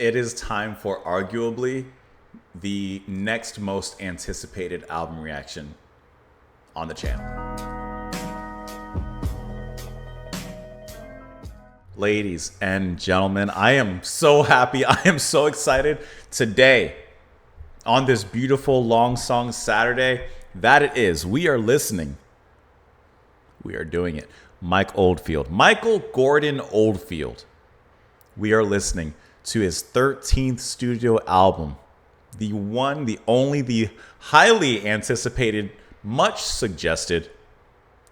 it is time for arguably the next most anticipated album reaction on the channel. Ladies and gentlemen, I am so happy. I am so excited today on this beautiful long song Saturday that it is. We are listening. We are doing it. Mike Oldfield. Michael Gordon Oldfield. We are listening to his 13th studio album. The one, the only, the highly anticipated, much suggested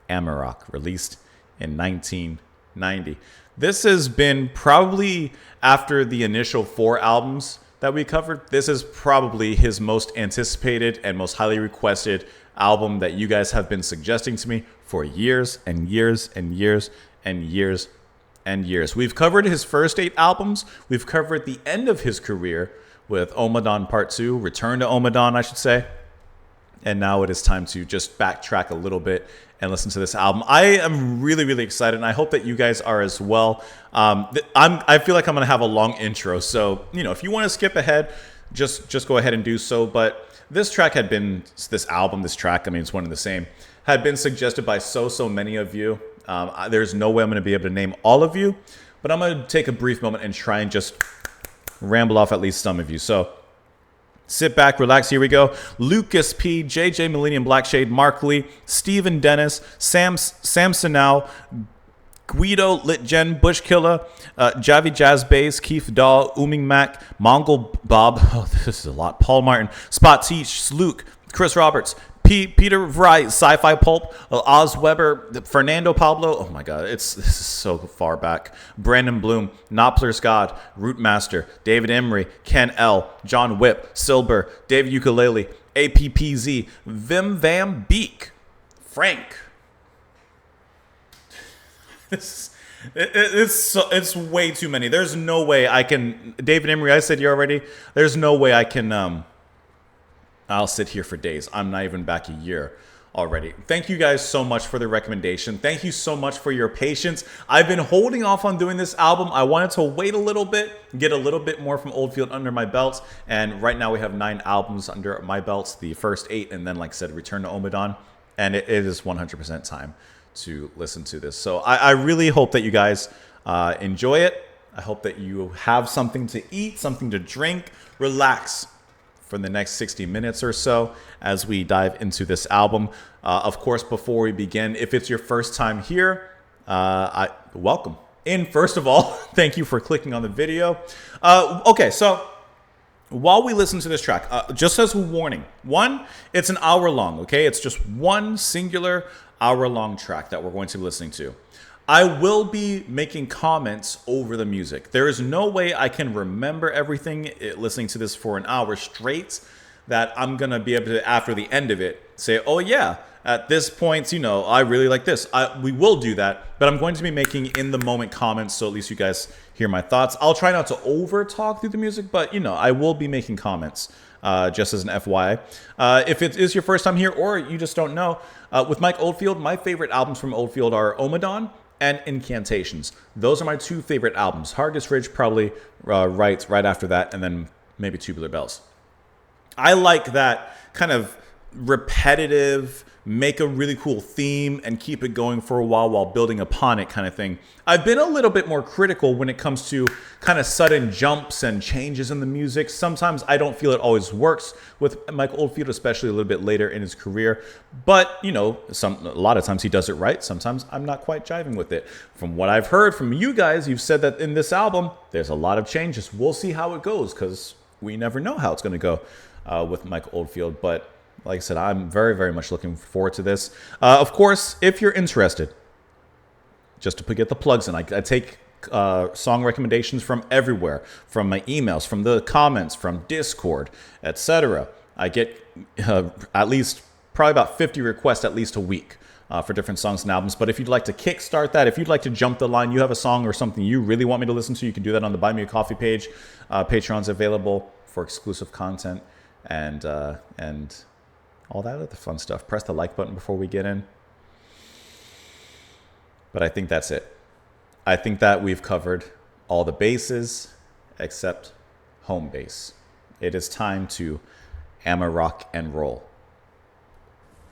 Amarok, released in 1990. This has been probably, after the initial 4 albums that we covered, this is probably his most anticipated and most highly requested album that you guys have been suggesting to me for years and years and years and years and years. We've covered his first 8 albums. We've covered the end of his career with Omadon Part 2, Return to Omadon, I should say. And now it is time to just backtrack a little bit and listen to this album. I am really, really excited, and I hope that you guys are as well. I feel like I'm going to have a long intro, so if you want to skip ahead, just go ahead and do so. But this track had been, this track, I mean, it's one and the same, had been suggested by so many of you. There's no way I'm going to be able to name all of you, but I'm going to take a brief moment and try and just ramble off at least some of you. So sit back, relax, here we go. Lucas P, JJ Millennium Blackshade, Mark Lee, Stephen Dennis, Sam Sanau, Guido Litjen, Bushkiller, Javi Jazz Bass, Keith Dahl, Ooming Mac, Mongol Bob, oh, this is a lot, Paul Martin, Spot Teach, Luke, Chris Roberts, Peter Wright, Sci-Fi Pulp, Oz Weber, Fernando Pablo. Oh my God, this is so far back. Brandon Bloom, Noppler Scott, Rootmaster, David Emery, Ken L, John Whip, Silber, David Ukulele, APPZ, Vim Vam Beek, Frank. It's way too many. There's no way I can. David Emery, I said you already. There's no way I can. I'll sit here for days. I'm not even back a year already. Thank you guys so much for the recommendation. Thank you so much for your patience. I've been holding off on doing this album. I wanted to wait a little bit, get a little bit more from Oldfield under my belt. And right now we have 9 albums under my belts, the first 8, and then, like I said, Return to Omadon. And it is 100% time to listen to this. So I really hope that you guys enjoy it. I hope that you have something to eat, something to drink, relax for the next 60 minutes or so as we dive into this album. Of course, before we begin, if it's your first time here, welcome. And first of all, thank you for clicking on the video. Okay, so while we listen to this track, just as a warning, one, it's an hour long, okay? It's just one singular hour-long track that we're going to be listening to. I will be making comments over the music. There is no way I can remember everything listening to this for an hour straight that I'm going to be able to, after the end of it, say, oh yeah, at this point, I really like this. We will do that, but I'm going to be making in-the-moment comments, so at least you guys hear my thoughts. I'll try not to over-talk through the music, but, I will be making comments, just as an FYI. If it is your first time here or you just don't know, with Mike Oldfield, my favorite albums from Oldfield are Omadon and Incantations. Those are my 2 favorite albums. Hargis Ridge probably right after that, and then maybe Tubular Bells. I like that kind of repetitive, make a really cool theme and keep it going for a while building upon it kind of thing. I've been a little bit more critical when it comes to kind of sudden jumps and changes in the music. Sometimes I don't feel it always works with Mike Oldfield, especially a little bit later in his career. But, a lot of times he does it right. Sometimes I'm not quite jiving with it. From what I've heard from you guys, you've said that in this album, there's a lot of changes. We'll see how it goes because we never know how it's going to go with Mike Oldfield. But like I said, I'm very, very much looking forward to this. Of course, if you're interested, just to get the plugs in, I take song recommendations from everywhere, from my emails, from the comments, from Discord, etc. I get at least probably about 50 requests at least a week for different songs and albums. But if you'd like to kickstart that, if you'd like to jump the line, you have a song or something you really want me to listen to, you can do that on the Buy Me a Coffee page. Patreon's available for exclusive content and all that other fun stuff. Press the like button before we get in. But I think that's it. I think that we've covered all the bases except home base. It is time to Amarok and roll.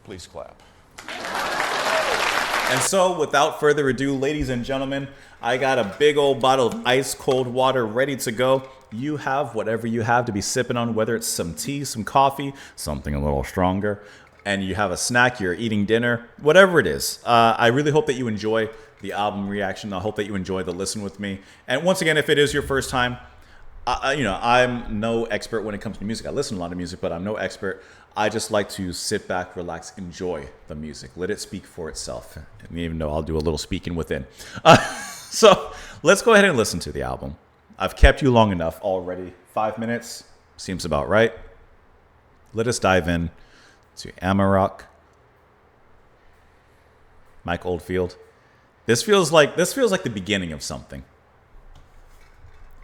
Please clap. And so, without further ado, ladies and gentlemen, I got a big old bottle of ice cold water ready to go. You have whatever you have to be sipping on, whether it's some tea, some coffee, something a little stronger, and you have a snack, you're eating dinner, whatever it is. I really hope that you enjoy the album reaction. I hope that you enjoy the listen with me. And once again, if it is your first time, I'm no expert when it comes to music. I listen to a lot of music, but I'm no expert. I just like to sit back, relax, enjoy the music. Let it speak for itself. And even though I'll do a little speaking within. So let's go ahead and listen to the album. I've kept you long enough already. 5 minutes seems about right. Let us dive in to Amarok, Mike Oldfield. This feels like the beginning of something.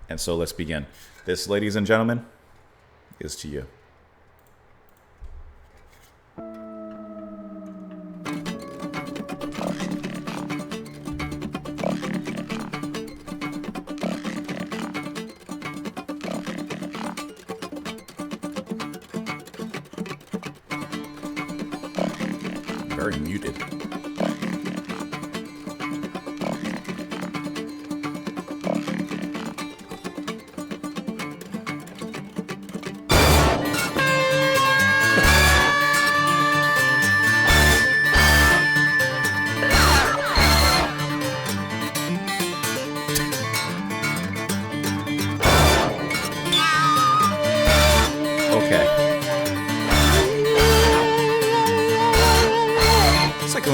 And so let's begin. This, ladies and gentlemen, is to you. Very muted.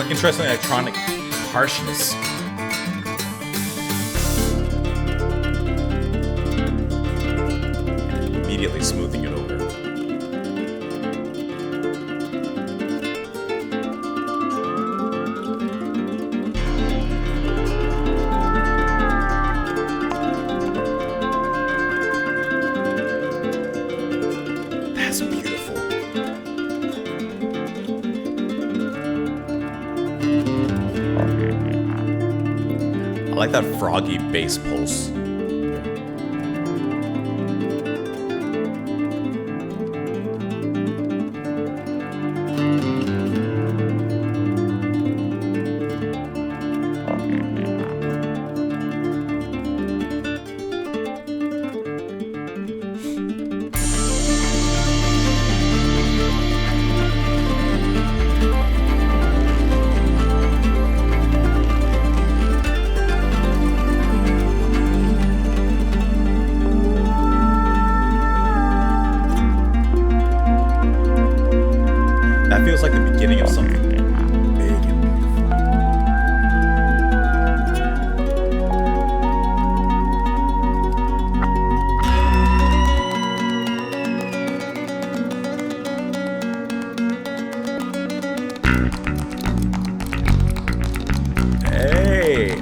Interesting electronic harshness. Immediately smoothing it over. That's beautiful. I like that froggy bass pulse. That feels like the beginning of something big and beautiful. Hey!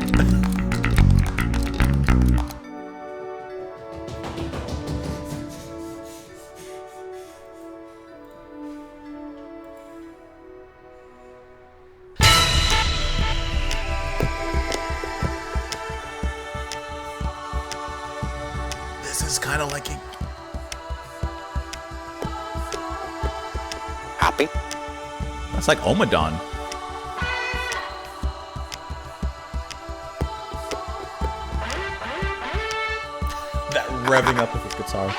This is kind of like a... Happy? That's like Omadon. That revving up of his guitar.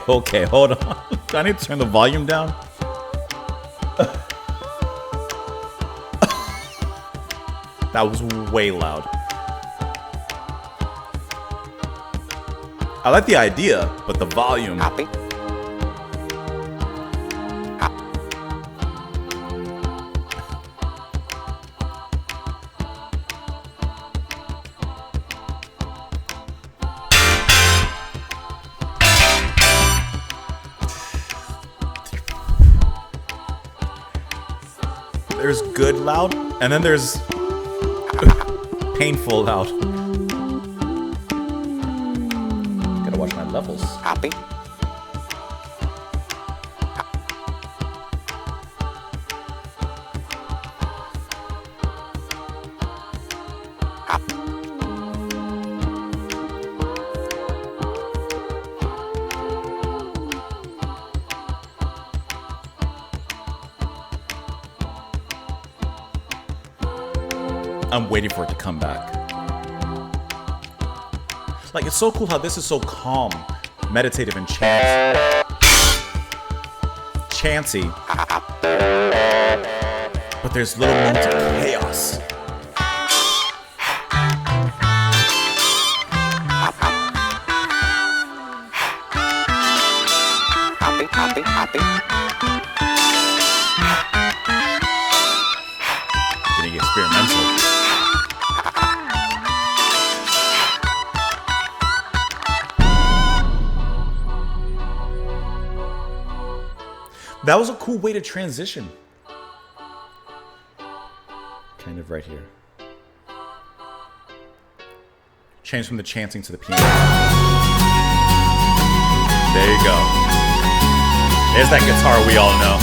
Okay, hold on. Do I need to turn the volume down? That was way loud. I like the idea, but the volume. Copy. There's good loud, and then there's painful loud. Gotta watch my levels. Copy. I'm waiting for it to come back. Like, it's so cool how this is so calm, meditative, and chancy. But there's little moments of chaos. Copy, copy, copy. Getting experimental. That was a cool way to transition. Kind of right here. Change from the chanting to the piano. There you go. There's that guitar we all know.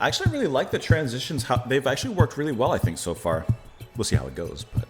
I actually really like the transitions. How they've actually worked really well, I think, so far. We'll see how it goes, but.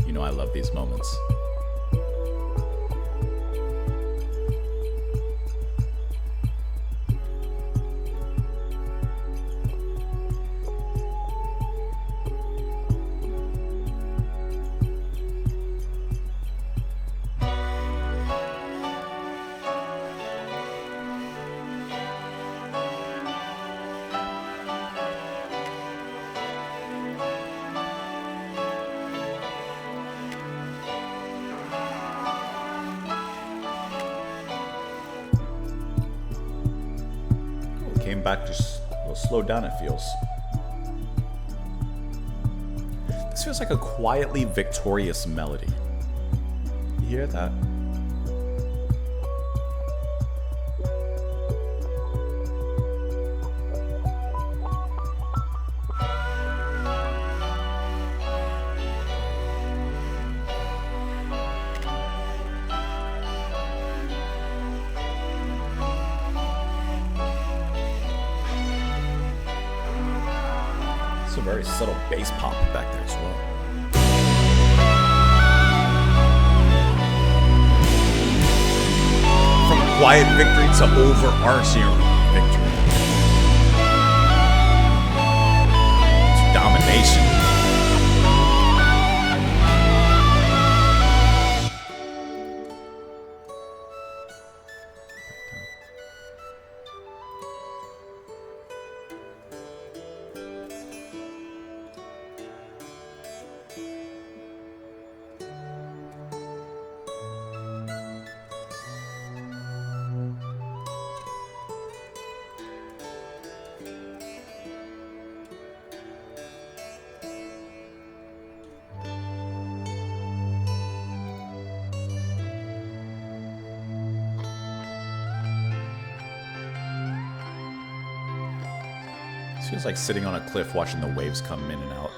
You know I love these moments. Came back just a little slowed down, it feels. This feels like a quietly victorious melody. You hear that? It's a very subtle bass pop back there as well. From quiet victory to overarching victory. To domination. Feels like sitting on a cliff watching the waves come in and out.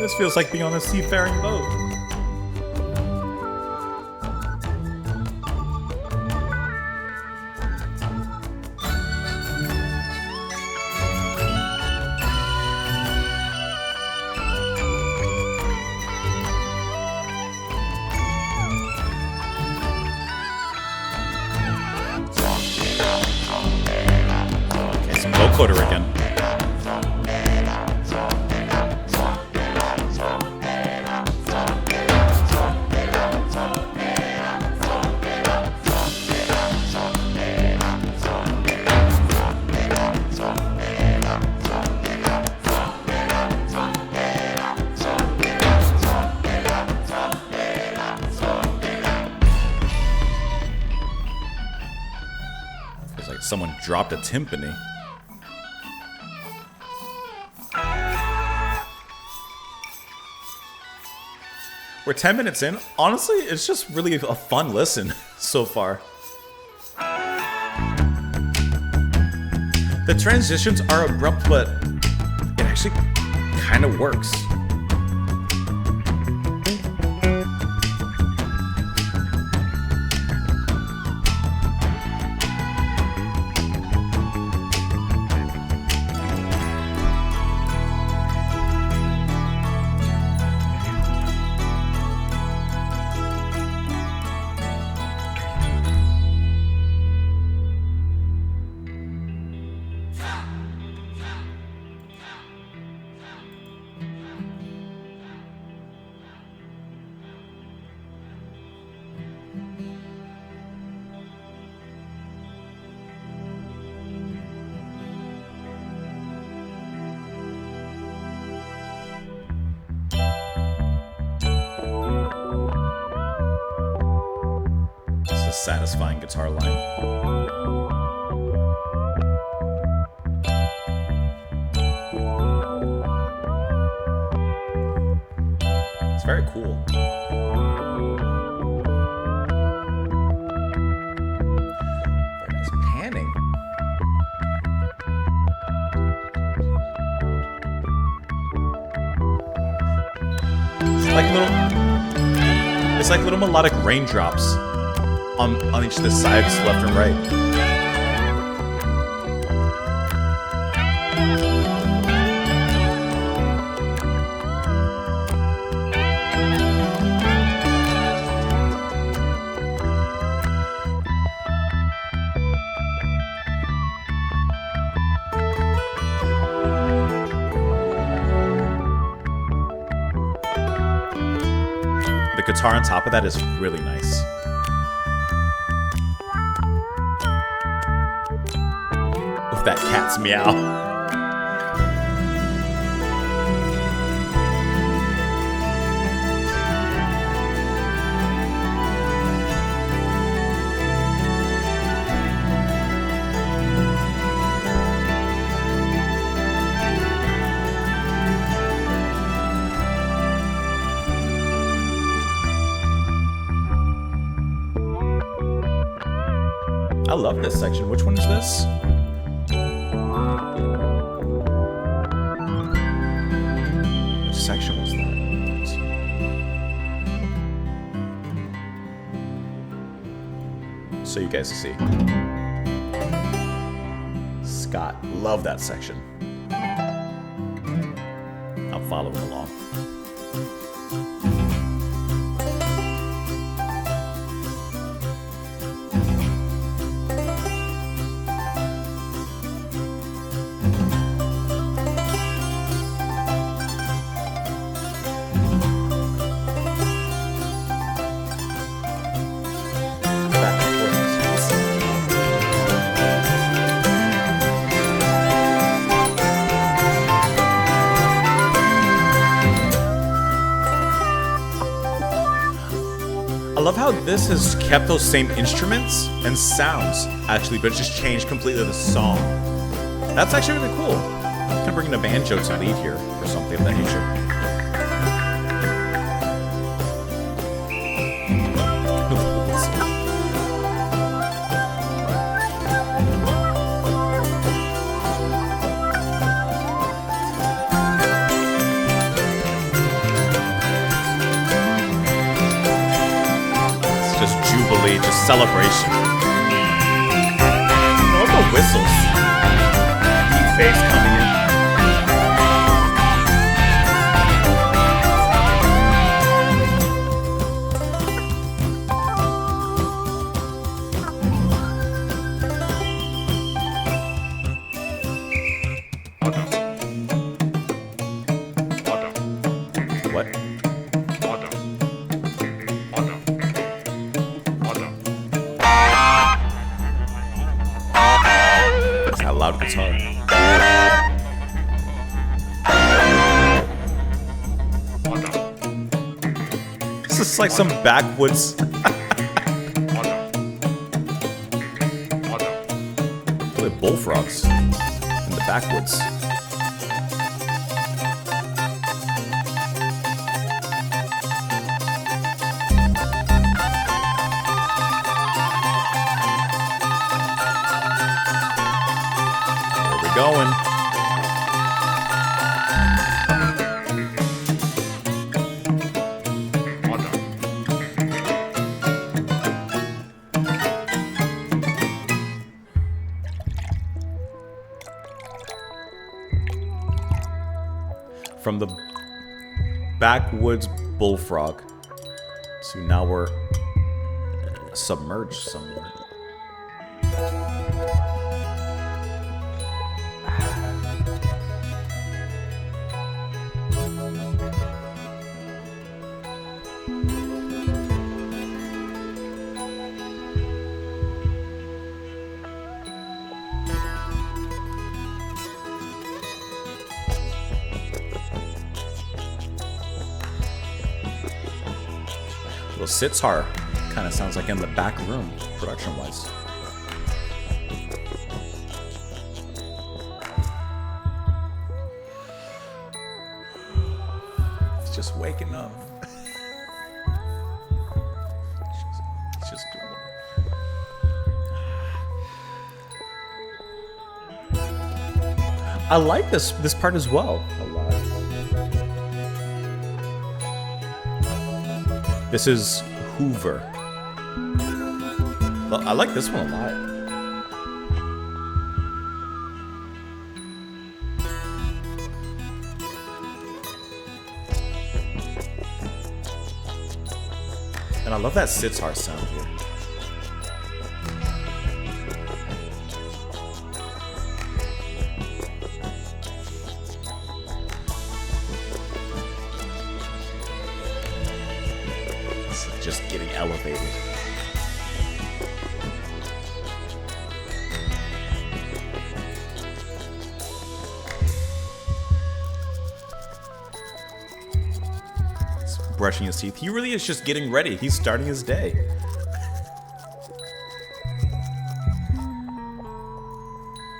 This feels like being on a seafaring boat. Okay, some vocoder again. Someone dropped a timpani. We're 10 minutes in. Honestly, it's just really a fun listen so far. The transitions are abrupt, but it actually kind of works. Satisfying guitar line. It's very cool. Very nice panning. It's like little melodic raindrops on each of the sides, left and right. The guitar on top of that is really nice. That cat's meow. I love this section. Which one is this? Section was that? So you guys see. Scott, love that section. I'm following along. love how this has kept those same instruments and sounds, actually, but just changed completely the song. That's actually really cool. Kind of bringing a banjo to lead here, or something of that nature. Jubilee, just celebration. I love the whistles. Deep bass coming in. What? Loud guitar. This is like some backwoods. Like bullfrogs in the backwoods. Going. From the backwoods bullfrog to now we're submerged somewhere. Little sitar kind of sounds like in the back room, production-wise. It's just waking up. It's just doing it. I like this part as well a lot. This is Hoover. Well, I like this one a lot. And I love that sitar sound here. Just getting elevated. He's brushing his teeth. He really is just getting ready. He's starting his day.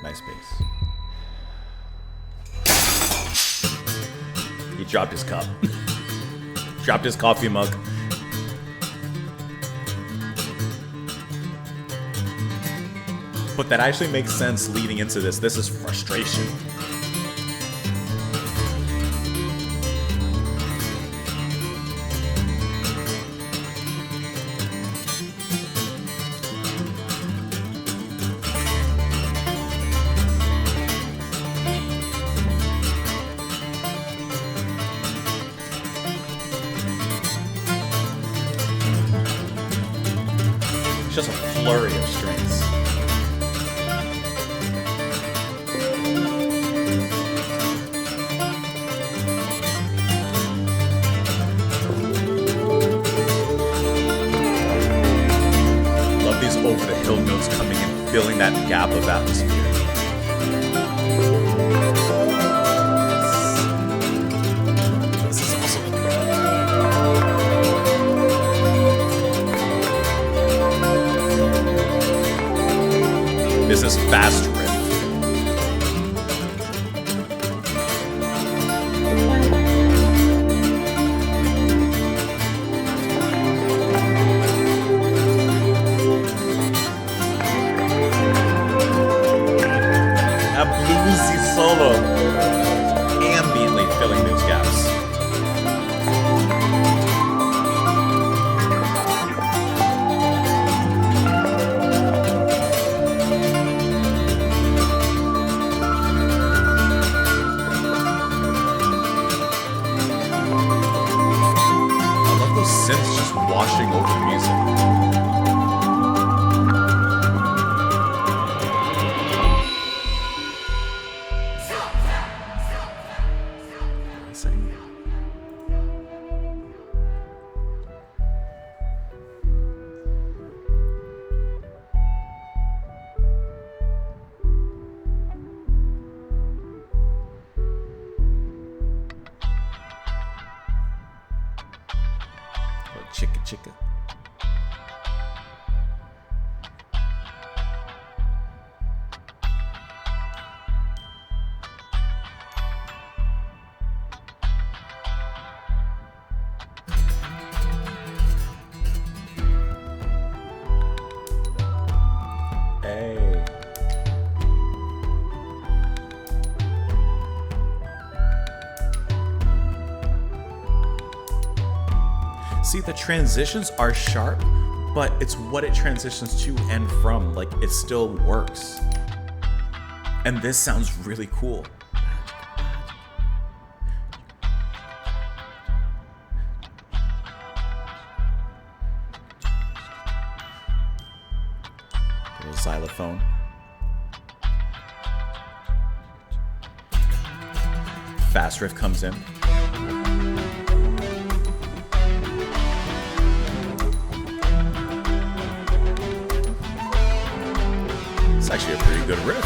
Nice bass. He dropped his cup. Dropped his coffee mug. But that actually makes sense leading into this. This is frustration. It's just a flurry of strings. Over the hill notes coming and filling that gap of atmosphere. This is awesome. This is fast riff. A bluesy solo, ambiently filling those gaps. Synths just washing over the music. Chicka chicka. Hey. See, the transitions are sharp, but it's what it transitions to and from. Like, it still works. And this sounds really cool. Little xylophone. Fast riff comes in. It's actually a pretty good riff.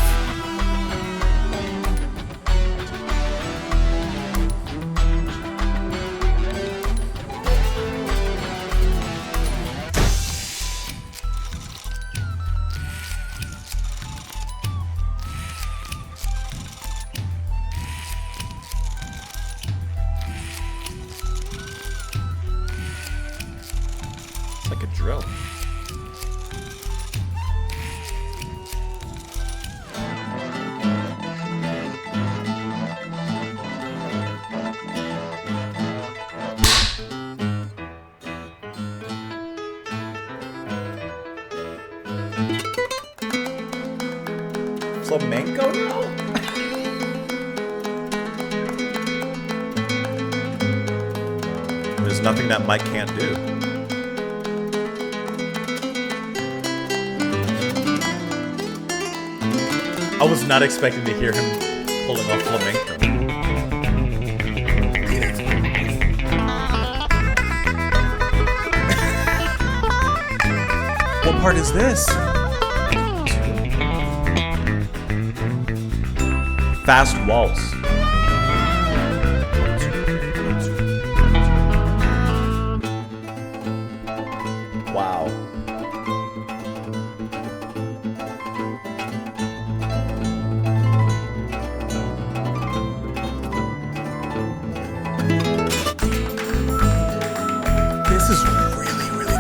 It's like a drill. Flamenco now? There's nothing that Mike can't do. I was not expecting to hear him pulling off flamenco. What part is this? Fast waltz. Wow. This is really, really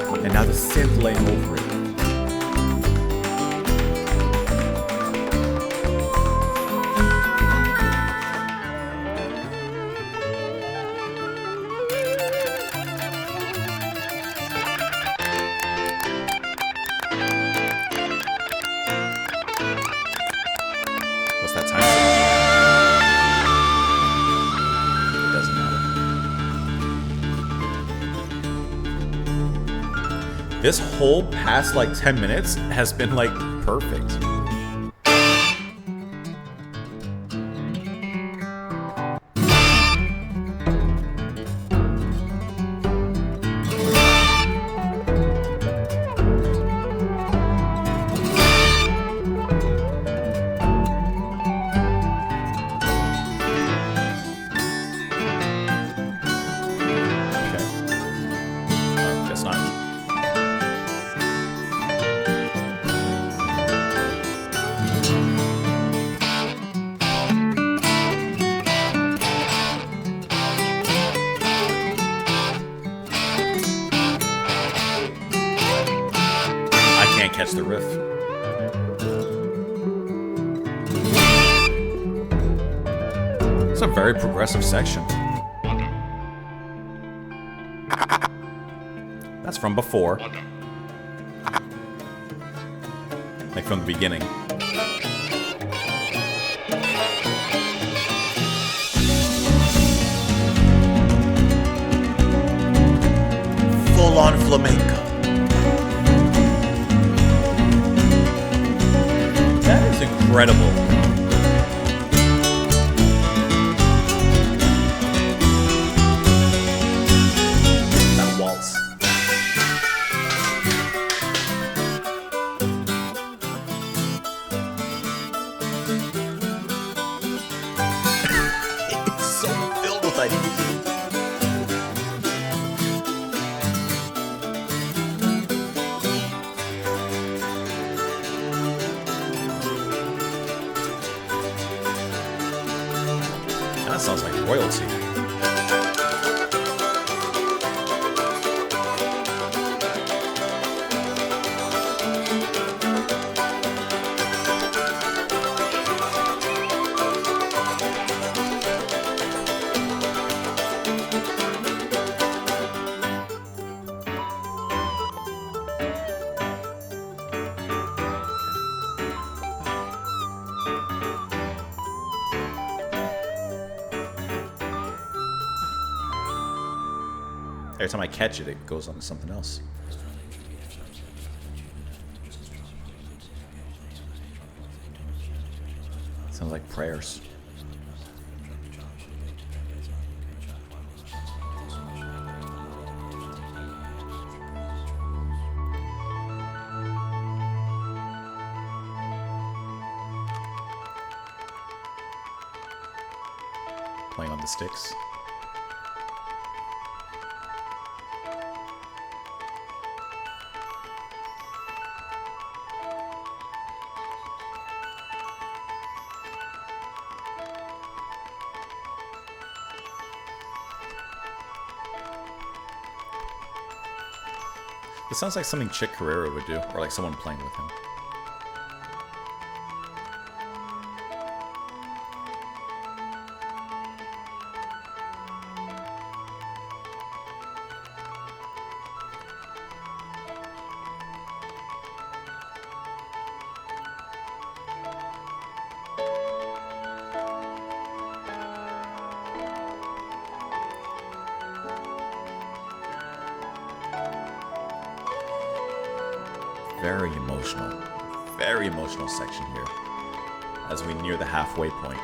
cool. And now the synth laying over it. What's that time? It doesn't matter. This whole past like 10 minutes has been like perfect. Can't catch the riff. It's a very progressive section. That's from before. Like from the beginning. Full on flamenco. That is incredible. That waltz. It's so filled with ideas. That sounds like royalty. Every time I catch it, it goes on to something else. Sounds like prayers. Playing on the sticks. It sounds like something Chick Corea would do, or like someone playing with him. Very emotional section here as we near the halfway point.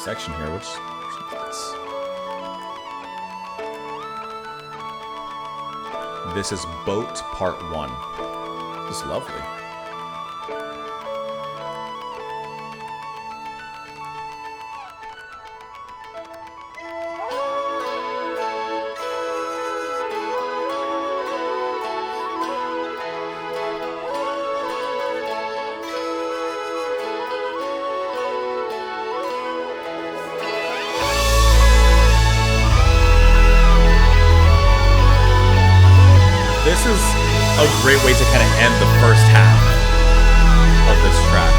Section here, which this is Boat Part 1. This is lovely. This is a great way to kind of end the first half of this track.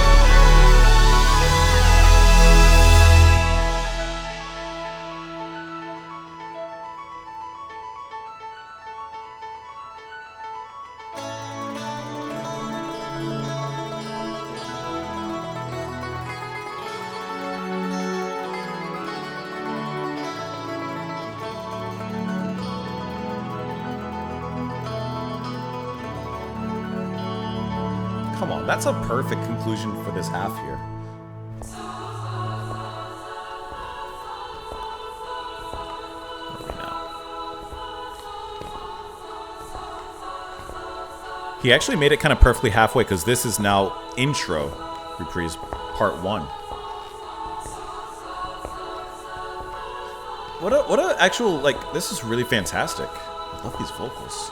Come on, that's a perfect conclusion for this half here. Where are we now? He actually made it kind of perfectly halfway because this is now intro reprise part 1. What a actual, like, this is really fantastic. I love these vocals.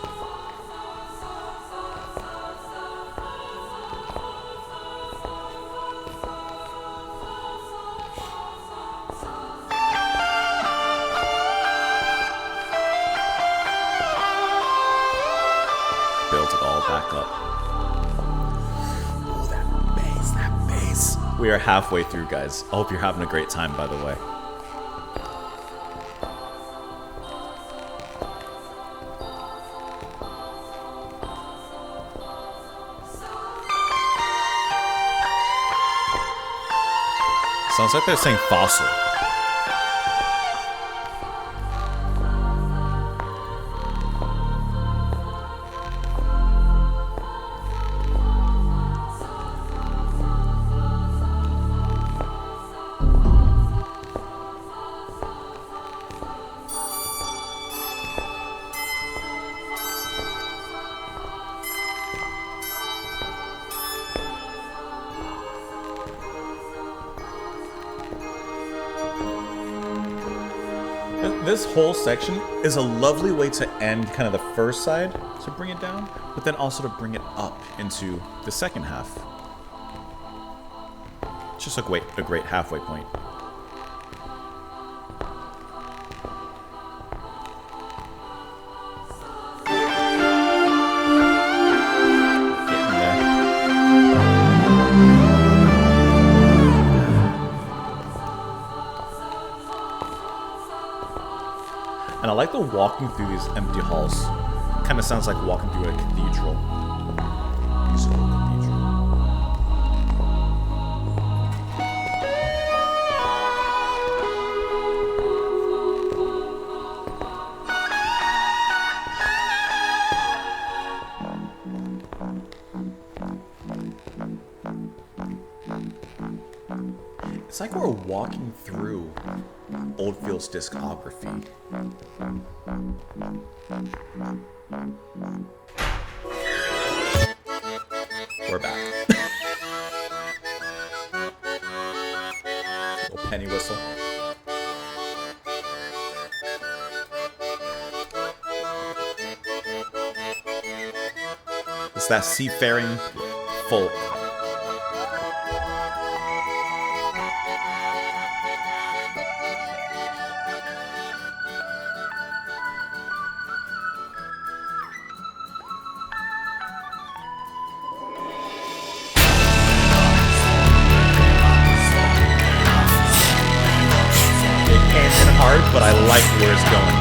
Build it all back up. Oh, that bass. We are halfway through, guys. I hope you're having a great time, by the way. Sounds like they're saying fossil. This whole section is a lovely way to end kind of the first side, to bring it down, but then also to bring it up into the second half. It's just a great halfway point. Getting there. And I like the walking through these empty halls. Kind of sounds like walking through a cathedral. Musical cathedral. It's like we're walking through Oldfield's discography. We're back. Little penny whistle. It's that seafaring folk. Hard, but I like where it's going.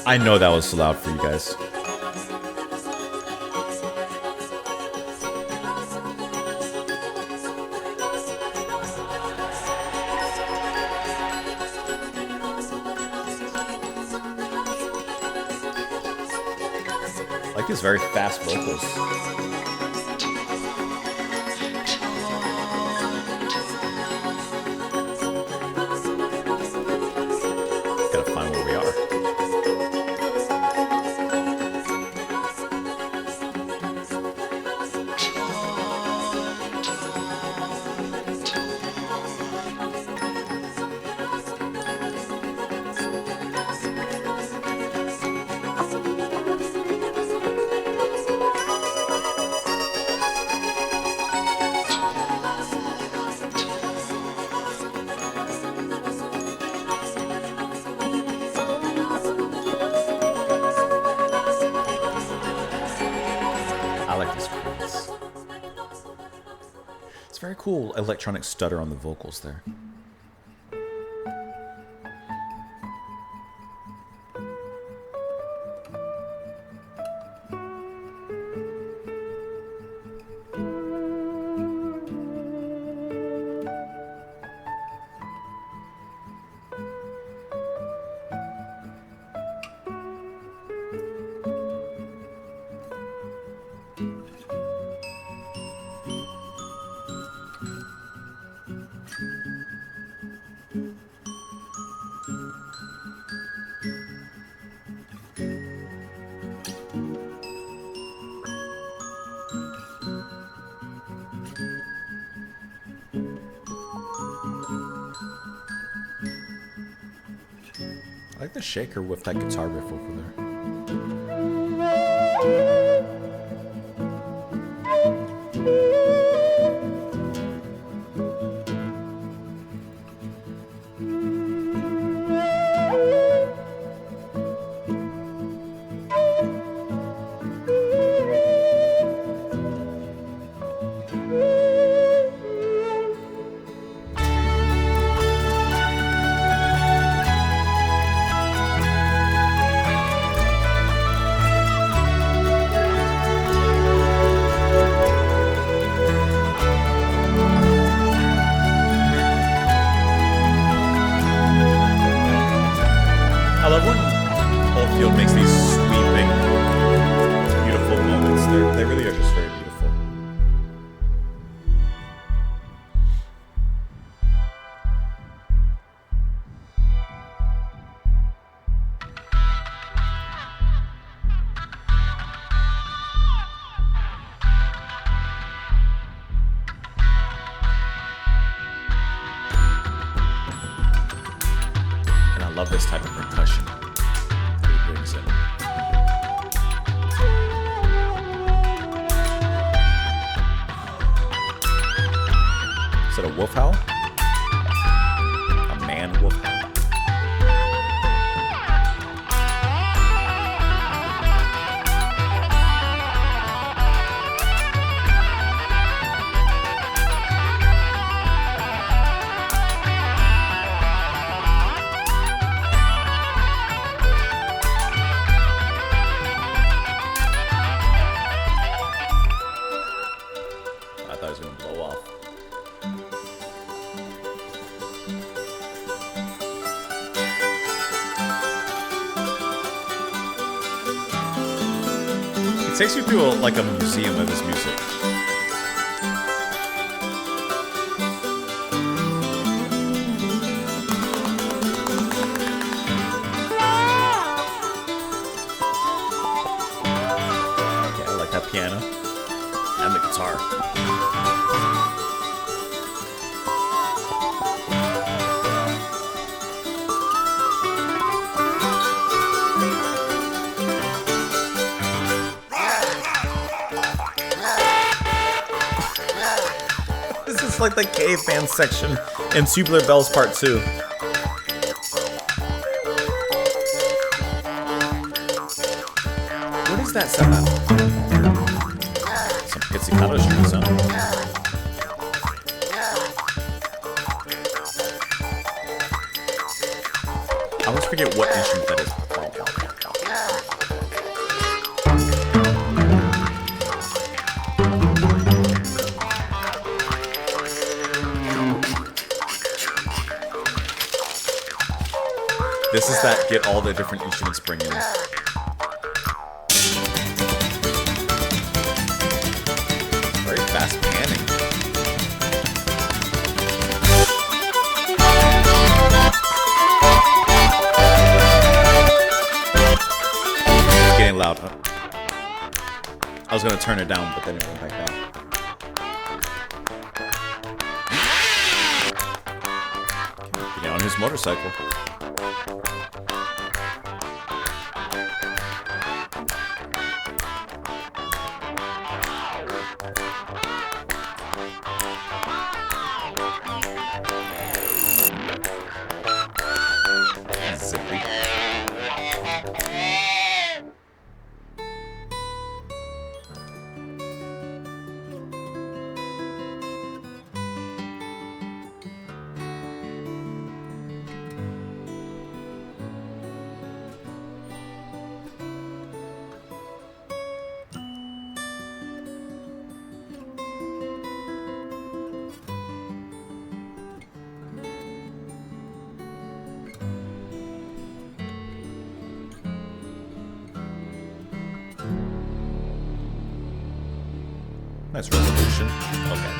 I know that was loud for you guys. I like these very fast vocals. Gotta find where we are. Very cool electronic stutter on the vocals there. I like the shaker with that guitar riff over there. I love when Oldfield makes these sweeping, beautiful moments. They really are just very beautiful. And I love this type of percussion that he brings in. Is that a wolf howl? A man wolf howl? I thought it was going to blow off. It takes you through like a museum of his music. Yeah, I like that piano and the guitar. This is like the caveman section in Tubular Bells Part 2. What is that sound? Some pizzicato string sound. I always forget what instrument that is. This is that get all the different instruments bringing in. Very fast panning. It's getting loud. I was gonna turn it down, but then it went back down. Getting on his motorcycle. Zippy. Nice resolution. Okay.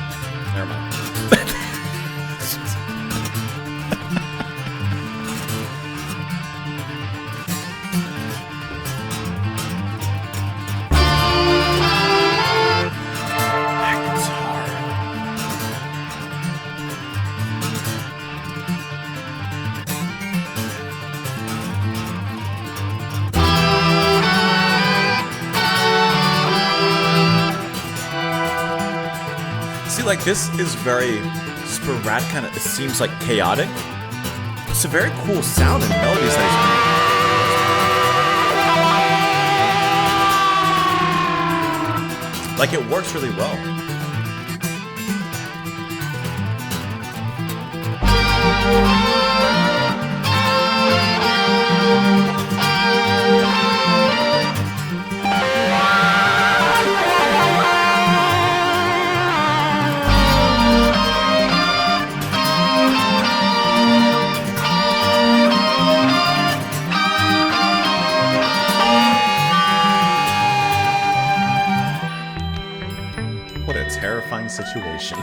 Never mind. Like this is very sporadic, kind of. It seems like chaotic. It's a very cool sound and melodies that he's playing. Like it works really well. Terrifying situation.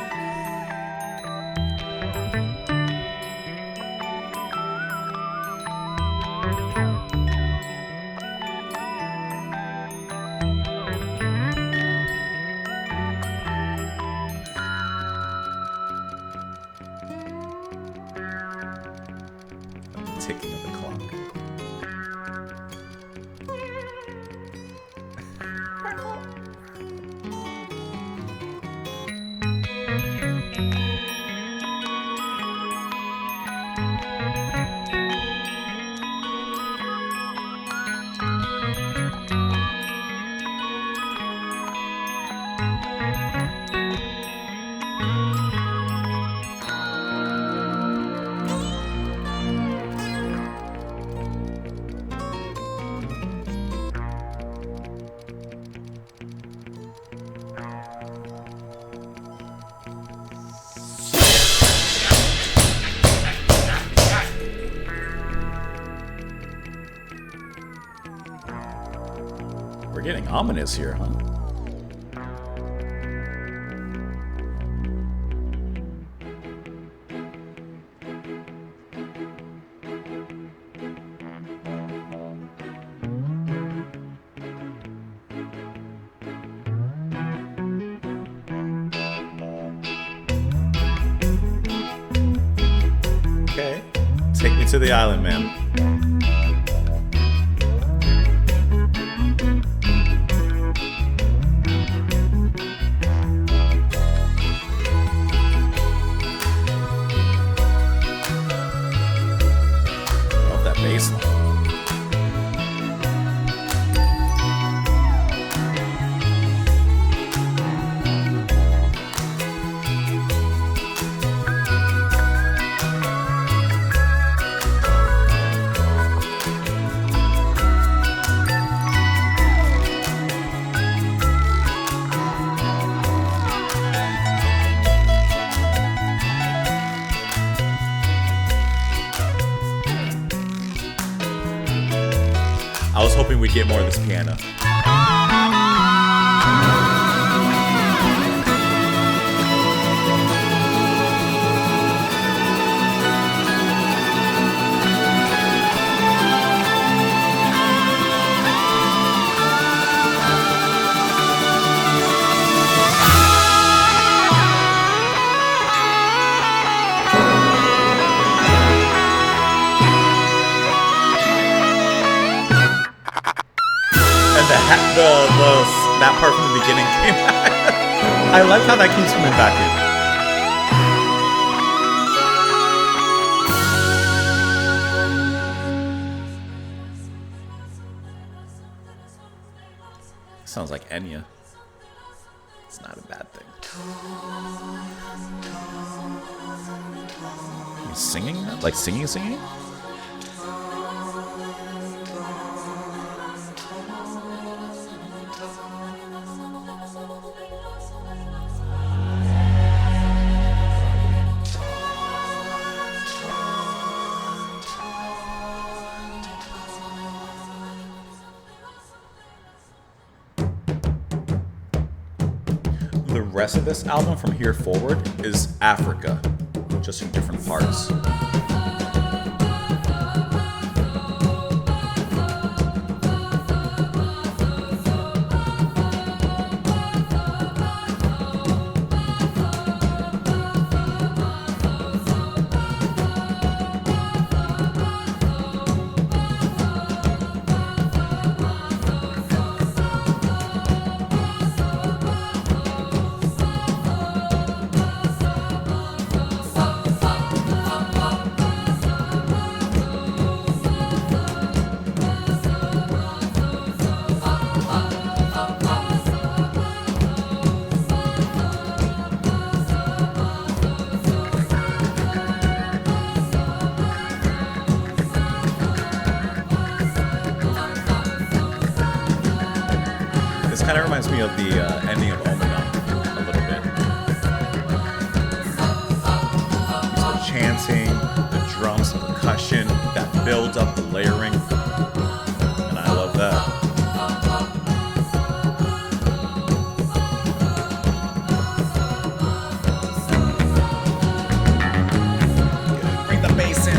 The ticking of the clock. We're getting ominous here, huh? Okay, take me to the island, man. I was hoping we'd get more of this piano. That part from the beginning came back. I like how that keeps coming back in. Sounds like Enya. It's not a bad thing. He's singing that? Like singing? rest of this album from here forward is Africa, just in different parts. Kind of reminds me of the ending of Omegon a little bit. So the chanting, the drums, the percussion, that builds up, the layering, and I love that. Bring the bass in.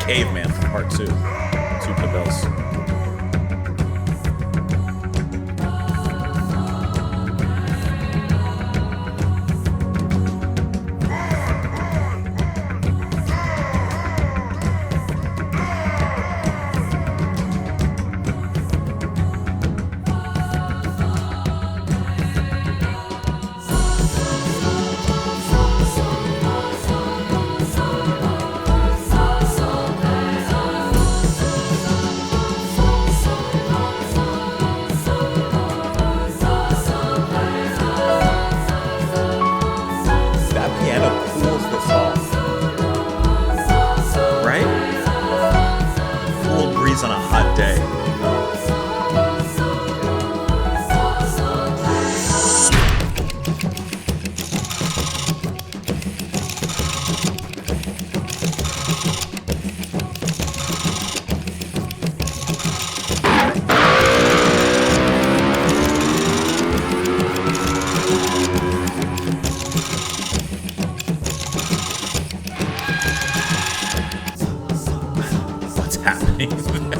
Caveman from part 2. Two Cabels. On a hot day. What's happening there?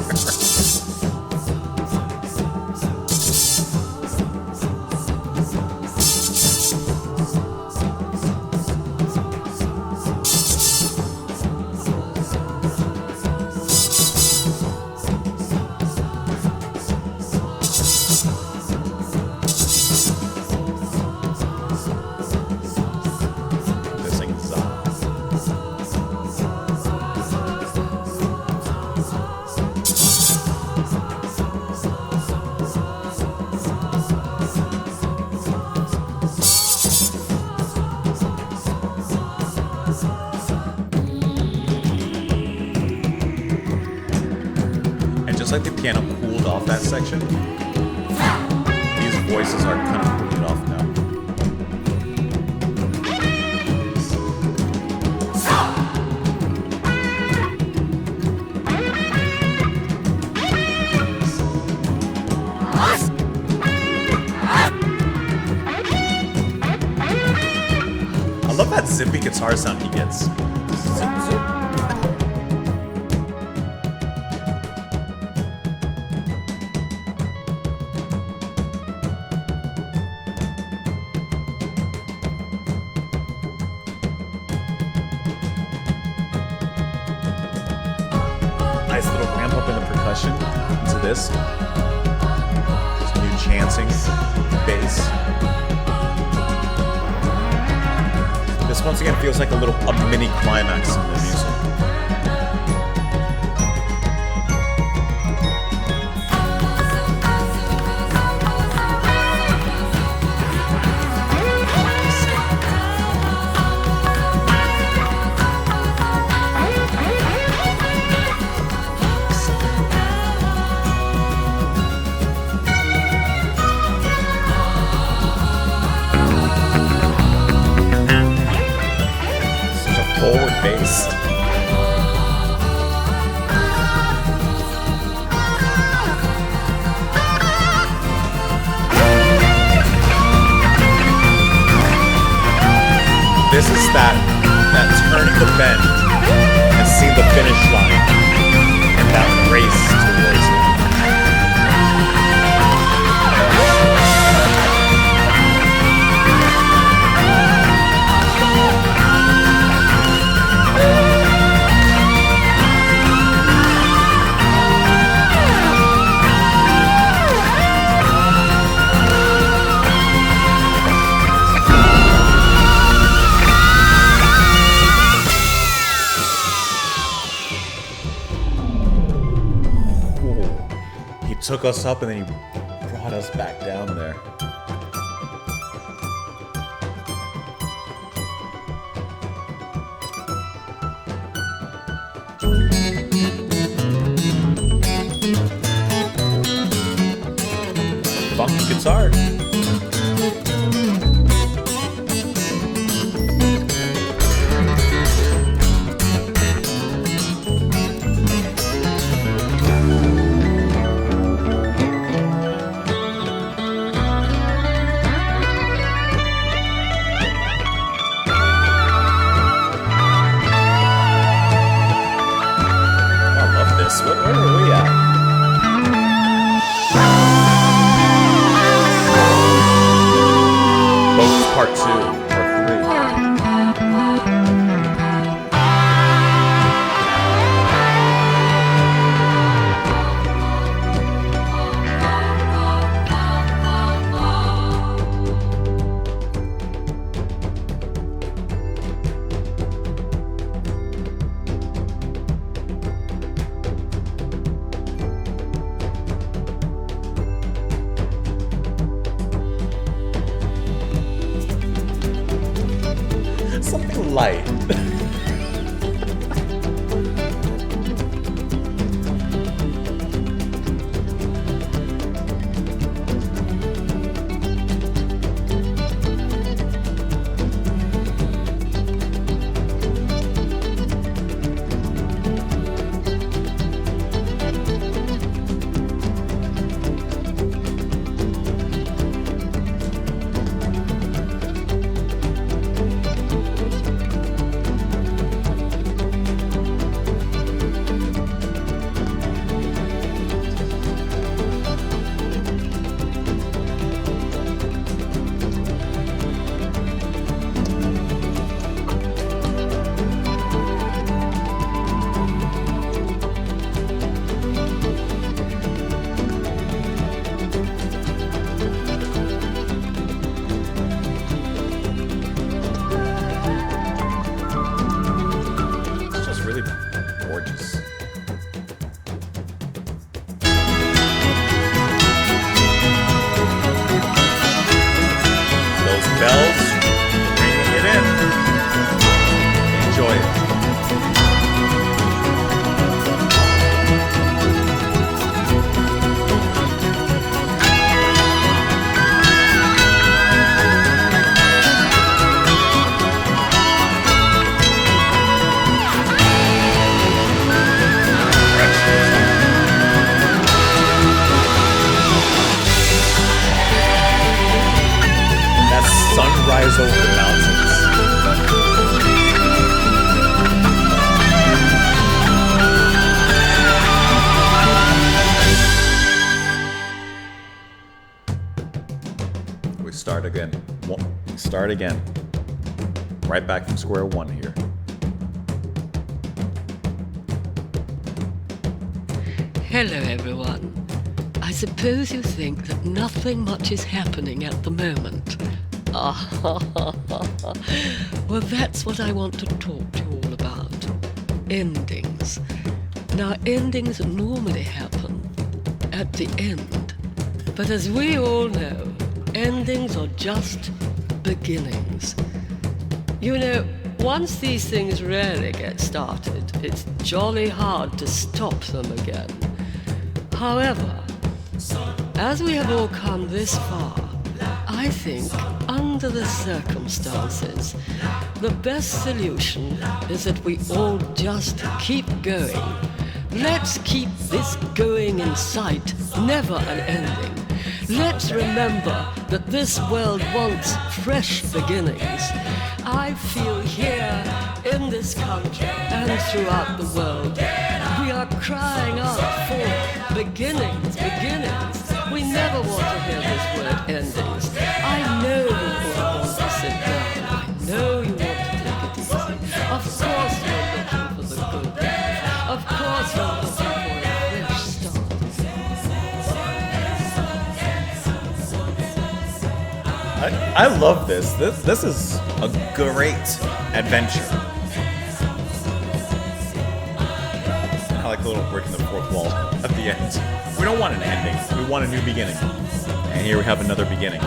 Like the piano cooled off that section. These voices are kind of cooled off now. I love that zippy guitar sound he gets. Zip, zip. Nice little ramp up in the percussion into this. Just new chanting, bass. This once again feels like a mini climax in the music. this. This is that turning the bend and seeing the finish line and that race towards it. Took us up and then he brought us back down there. Funky guitar. Where were we at? Boats Part 2 or 3. Something light. bells, bringing it in. Enjoy it. Sunrise over the mountains. We start again. Start again. Right back from square one here. Hello, everyone. I suppose you think that nothing much is happening at the moment. Well, that's what I want to talk to you all about. Endings. Now, endings normally happen at the end. But as we all know, endings are just beginnings. You know, once these things really get started, it's jolly hard to stop them again. However, as we have all come this far, I think, under the circumstances, the best solution is that we all just keep going. Let's keep this going in sight, never an ending. Let's remember that this world wants fresh beginnings. I feel here in this country and throughout the world, we are crying out for beginnings, beginnings. We never want to hear this word endings. I know you all want to sit down. I know you want to take it easy. Of course you're looking for the good. Of course you're looking for a fresh start. I love this. This is a great adventure. I like the little break in the fourth wall at the end. We don't want an ending. We want a new beginning. And here we have another beginning.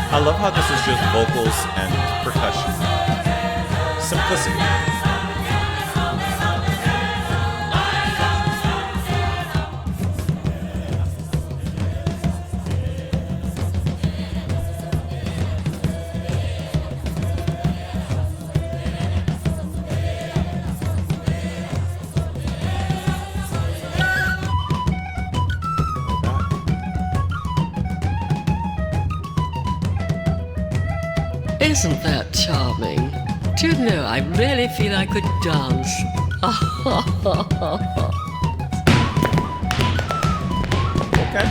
I love how this is just vocals and percussion. Simplicity. Isn't that charming? Do you know, I really feel I could dance. Okay.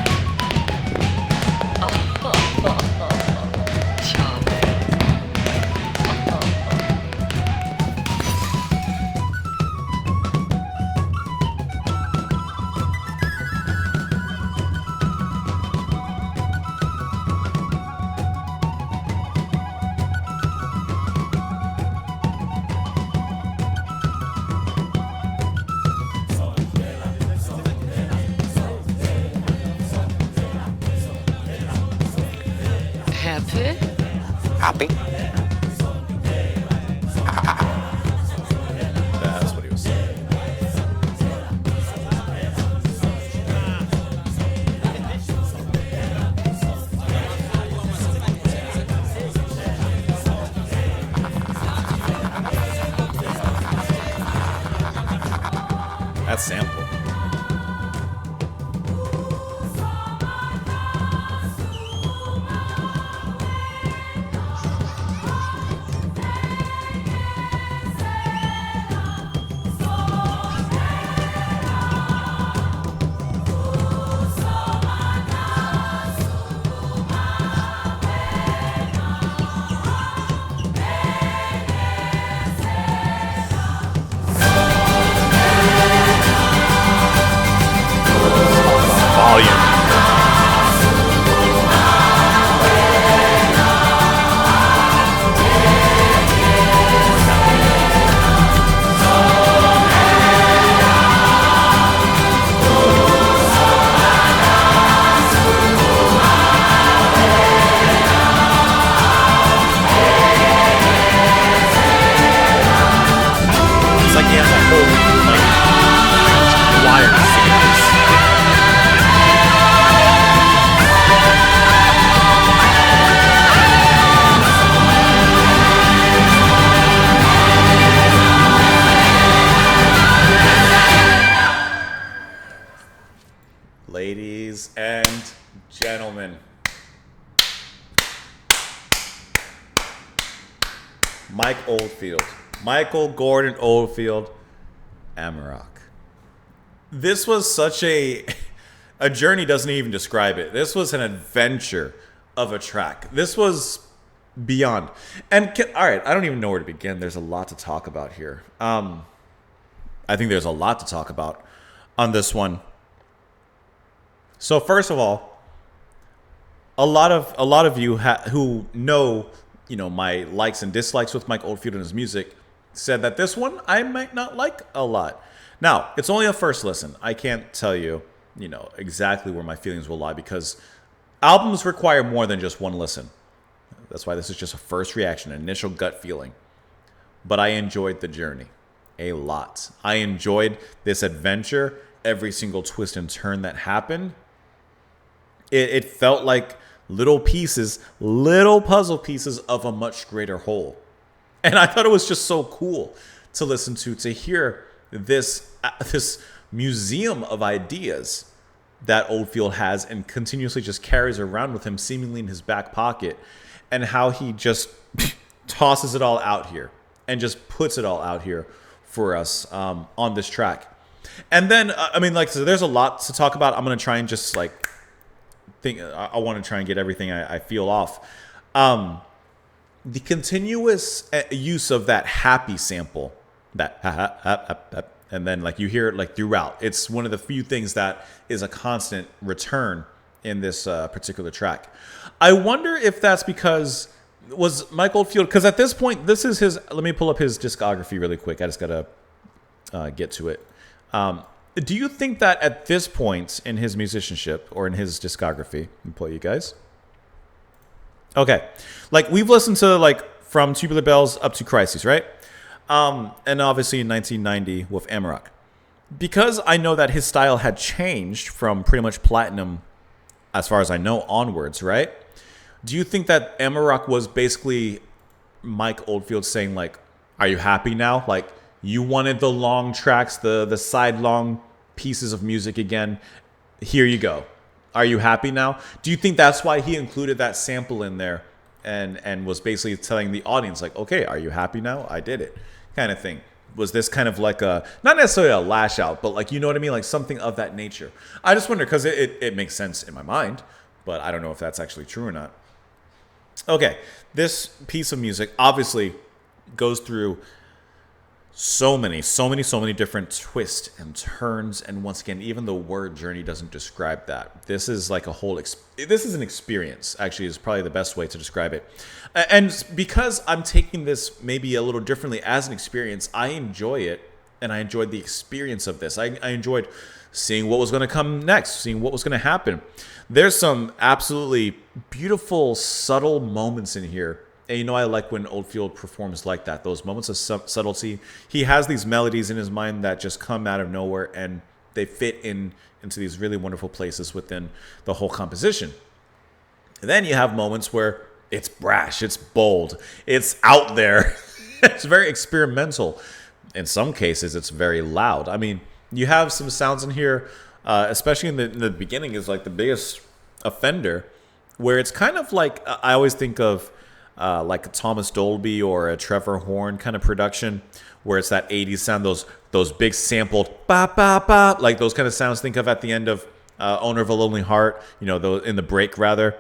Charming. Happy? Happy? That's what he was saying. That sample. Volume. It's like he has a whole wire singing this. Ladies and gentlemen, Mike Oldfield. Michael Gordon Oldfield. Amarok. This was such a journey doesn't even describe it. This was an adventure of a track. This was beyond. And all right, I don't even know where to begin. There's a lot to talk about here. I think there's a lot to talk about on this one. So first of all, a lot of you who know, my likes and dislikes with Mike Oldfield and his music said that this one I might not like a lot. Now, it's only a first listen. I can't tell you, exactly where my feelings will lie because albums require more than just one listen. That's why this is just a first reaction, an initial gut feeling. But I enjoyed the journey a lot. I enjoyed this adventure, every single twist and turn that happened. It felt like little pieces, little puzzle pieces of a much greater whole. And I thought it was just so cool to listen to hear this museum of ideas that Oldfield has and continuously just carries around with him seemingly in his back pocket, and how he just tosses it all out here and just puts it all out here for us on this track. And then, like I said, there's a lot to talk about. I'm going to try and just I want to try and get everything I feel off. The continuous use of that happy sample, that and then you hear it throughout. It's one of the few things that is a constant return in this particular track. I wonder if that's because was Mike Oldfield, because at this point, this is his. Let me pull up his discography really quick. I just gotta get to it. Do you think that at this point in his musicianship or in his discography, let me pull you guys. Okay, we've listened to from Tubular Bells up to Crises, right? And obviously in 1990 with Amarok. Because I know that his style had changed from pretty much Platinum, as far as I know, onwards, right? Do you think that Amarok was basically Mike Oldfield saying are you happy now? You wanted the long tracks, the side long pieces of music again. Here you go. Are you happy now? Do you think that's why he included that sample in there and was basically telling the audience okay, are you happy now? I did it, kind of thing. Was this kind of not necessarily a lash out, but you know what I mean? Something of that nature. I just wonder because it makes sense in my mind, but I don't know if that's actually true or not. Okay, this piece of music obviously goes through so many different twists and turns, and once again, even the word journey doesn't describe that. This is a whole this is an experience, actually, is probably the best way to describe it. And because I'm taking this maybe a little differently as an experience, I enjoy it, and I enjoyed the experience of this. I enjoyed seeing what was going to come next, seeing what was going to happen. There's some absolutely beautiful, subtle moments in here. And I like when Oldfield performs like that, those moments of subtlety. He has these melodies in his mind that just come out of nowhere, and they fit into these really wonderful places within the whole composition. And then you have moments where it's brash, it's bold, it's out there. It's very experimental. In some cases, it's very loud. You have some sounds in here, especially in the beginning, is the biggest offender, where it's kind of I always think of a Thomas Dolby or a Trevor Horn kind of production, where it's that 80s sound, those big sampled bop bop bop, those kind of sounds. Think of at the end of Owner of a Lonely Heart, those in the break rather.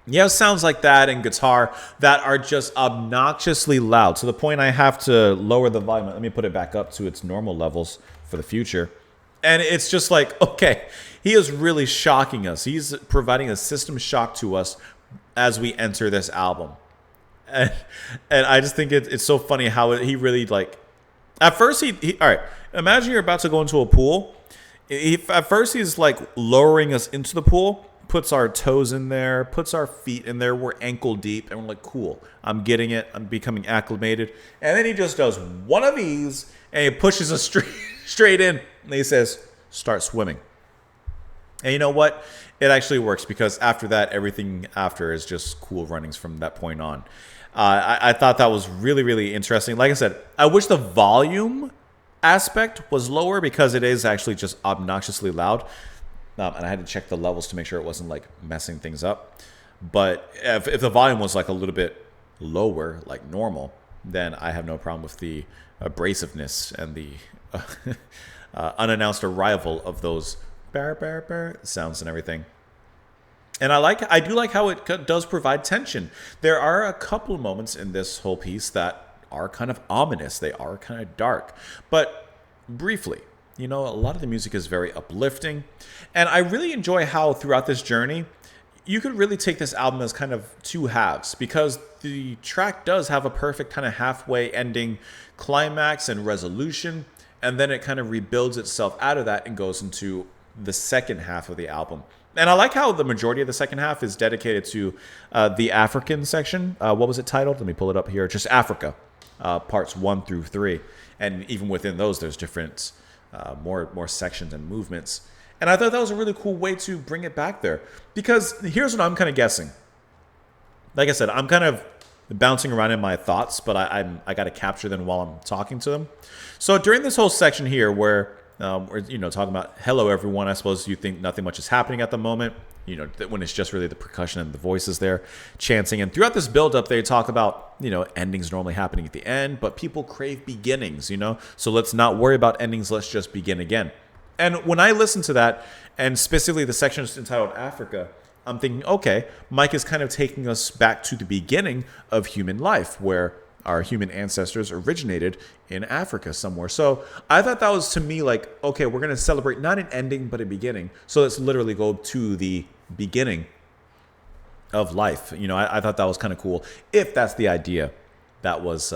Yeah, sounds like that and guitar that are just obnoxiously loud to the point I have to lower the volume. Let me put it back up to its normal levels for the future. And it's just okay, he is really shocking us. He's providing a system shock to us as we enter this album. And I just think it's so funny how he really at first he all right, imagine you're about to go into a pool. At first he's lowering us into the pool, puts our toes in there, puts our feet in there, we're ankle deep, and we're cool, I'm getting it, I'm becoming acclimated. And then he just does one of these and he pushes us straight in, and he says, start swimming. And you know what? It actually works, because after that, everything after is just cool runnings from that point on. I thought that was really, really interesting. Like I said, I wish the volume aspect was lower, because it is actually just obnoxiously loud. And I had to check the levels to make sure it wasn't messing things up. But if the volume was a little bit lower, normal, then I have no problem with the abrasiveness and the unannounced arrival of those bar bar bar sounds and everything. And I do like how it does provide tension. There are a couple of moments in this whole piece that are kind of ominous. They are kind of dark. But briefly, a lot of the music is very uplifting. And I really enjoy how throughout this journey, you could really take this album as kind of two halves, because the track does have a perfect kind of halfway ending climax and resolution. And then it kind of rebuilds itself out of that and goes into the second half of the album. And I like how the majority of the second half is dedicated to the African section. What was it titled? Let me pull it up here. Just Africa, parts 1 through 3. And even within those, there's different, more sections and movements. And I thought that was a really cool way to bring it back there. Because here's what I'm kind of guessing. Like I said, I'm kind of bouncing around in my thoughts, but I got to capture them while I'm talking to them. So during this whole section here where we're talking about hello everyone, I suppose you think nothing much is happening at the moment, when it's just really the percussion and the voices there chanting. And throughout this build up, they talk about endings normally happening at the end, but people crave beginnings, so let's not worry about endings, let's just begin again. And when I listen to that, and specifically the section entitled Africa, I'm thinking, okay, Mike is kind of taking us back to the beginning of human life, where our human ancestors originated in Africa somewhere. So I thought that was, to me, like, okay, we're going to celebrate not an ending, but a beginning. So let's literally go to the beginning of life. I thought that was kind of cool, if that's the idea that was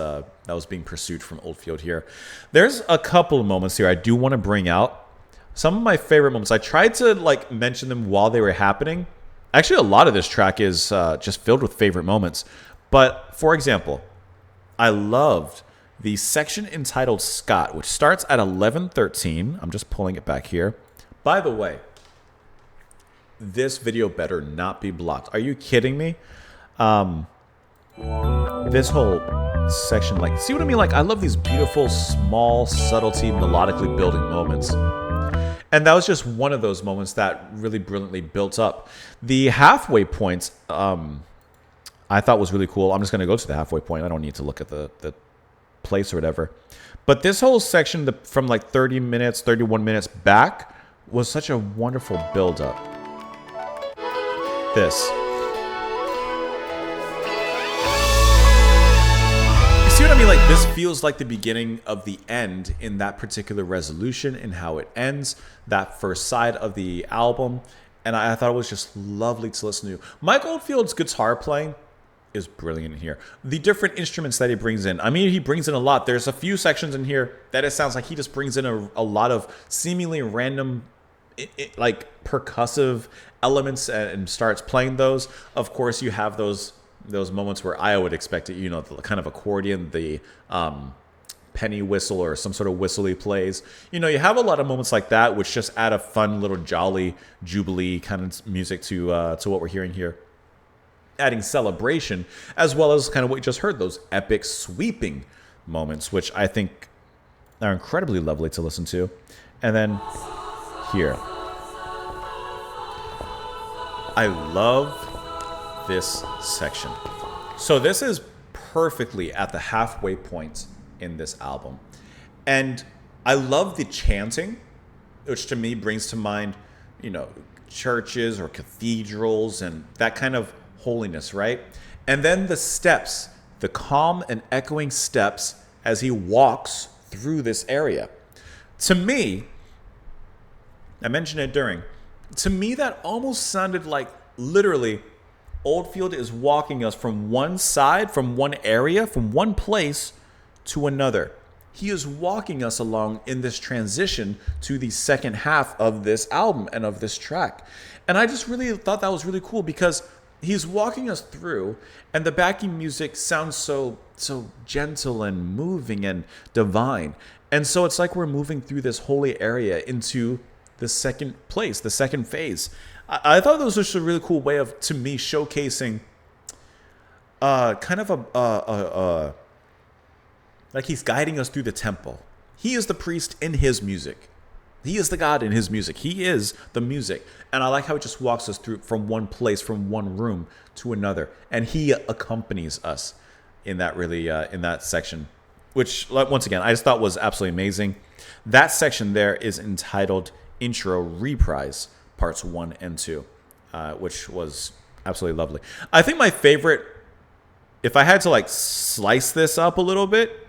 being pursued from Oldfield here. There's a couple of moments here I do want to bring out. Some of my favorite moments. I tried to mention them while they were happening. Actually, a lot of this track is just filled with favorite moments. But for example, I loved the section entitled Scott, which starts at 11:13. I'm just pulling it back here. By the way, this video better not be blocked. Are you kidding me? This whole section, see what I mean? I love these beautiful, small, subtlety, melodically building moments. And that was just one of those moments that really brilliantly built up. The halfway points, I thought was really cool. I'm just going to go to the halfway point. I don't need to look at the place or whatever. But this whole section from 30 minutes, 31 minutes back was such a wonderful build-up. This. You see what I mean? This feels like the beginning of the end in that particular resolution and how it ends, that first side of the album. And I thought it was just lovely to listen to. Mike Oldfield's guitar playing is brilliant in here. The different instruments that he brings in. I mean, he brings in a lot. There's a few sections in here that it sounds like he just brings in a lot of seemingly random, percussive elements and starts playing those. Of course, you have those moments where I would expect it, the kind of accordion, the penny whistle or some sort of whistle he plays. You have a lot of moments like that, which just add a fun little jolly jubilee kind of music to what we're hearing here. Adding celebration, as well as kind of what you just heard, those epic sweeping moments, which I think are incredibly lovely to listen to. And then here, I love this section. So this is perfectly at the halfway point in this album. And I love the chanting, which to me brings to mind, churches or cathedrals and that kind of holiness, right? And then the steps, the calm and echoing steps as he walks through this area. To me, I mentioned it to me that almost sounded like literally Oldfield is walking us from one side, from one area, from one place to another. He is walking us along in this transition to the second half of this album and of this track. And I just really thought that was really cool because he's walking us through, and the backing music sounds so gentle and moving and divine. And so it's like we're moving through this holy area into the second place, the second phase. I thought that was just a really cool way of, to me, showcasing kind of like he's guiding us through the temple. He is the priest in his music. He is the God in his music. He is the music. And I like how it just walks us through from one place, from one room to another. And he accompanies us. in that in that section, which once again I just thought was absolutely amazing. That section there is entitled Intro Reprise Parts 1 and 2, which was absolutely lovely. I think my favorite, if I had to like slice this up a little bit,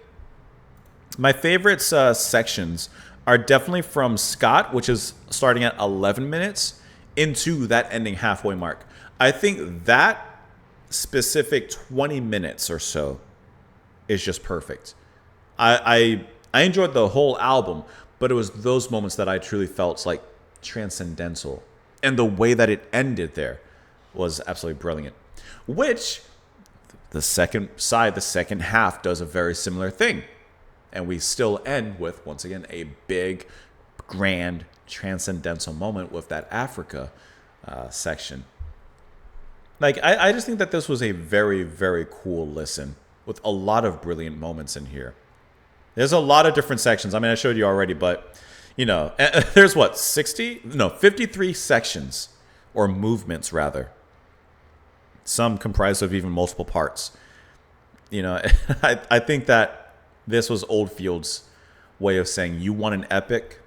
my favorite sections are definitely from Scott, which is starting at 11 minutes, into that ending halfway mark. I think that specific 20 minutes or so is just perfect. I enjoyed the whole album, but it was those moments that I truly felt like transcendental. And the way that it ended there was absolutely brilliant. Which, the second side, the second half, does a very similar thing. And we still end with, once again, a big, grand, transcendental moment with that Africa section. Like, I just think that this was a very, very cool listen with a lot of brilliant moments in here. There's a lot of different sections. I mean, I showed you already, but, you know, there's what, 53 sections, or movements, rather. Some comprised of even multiple parts. You know, I think that this was Oldfield's way of saying, you want an epic?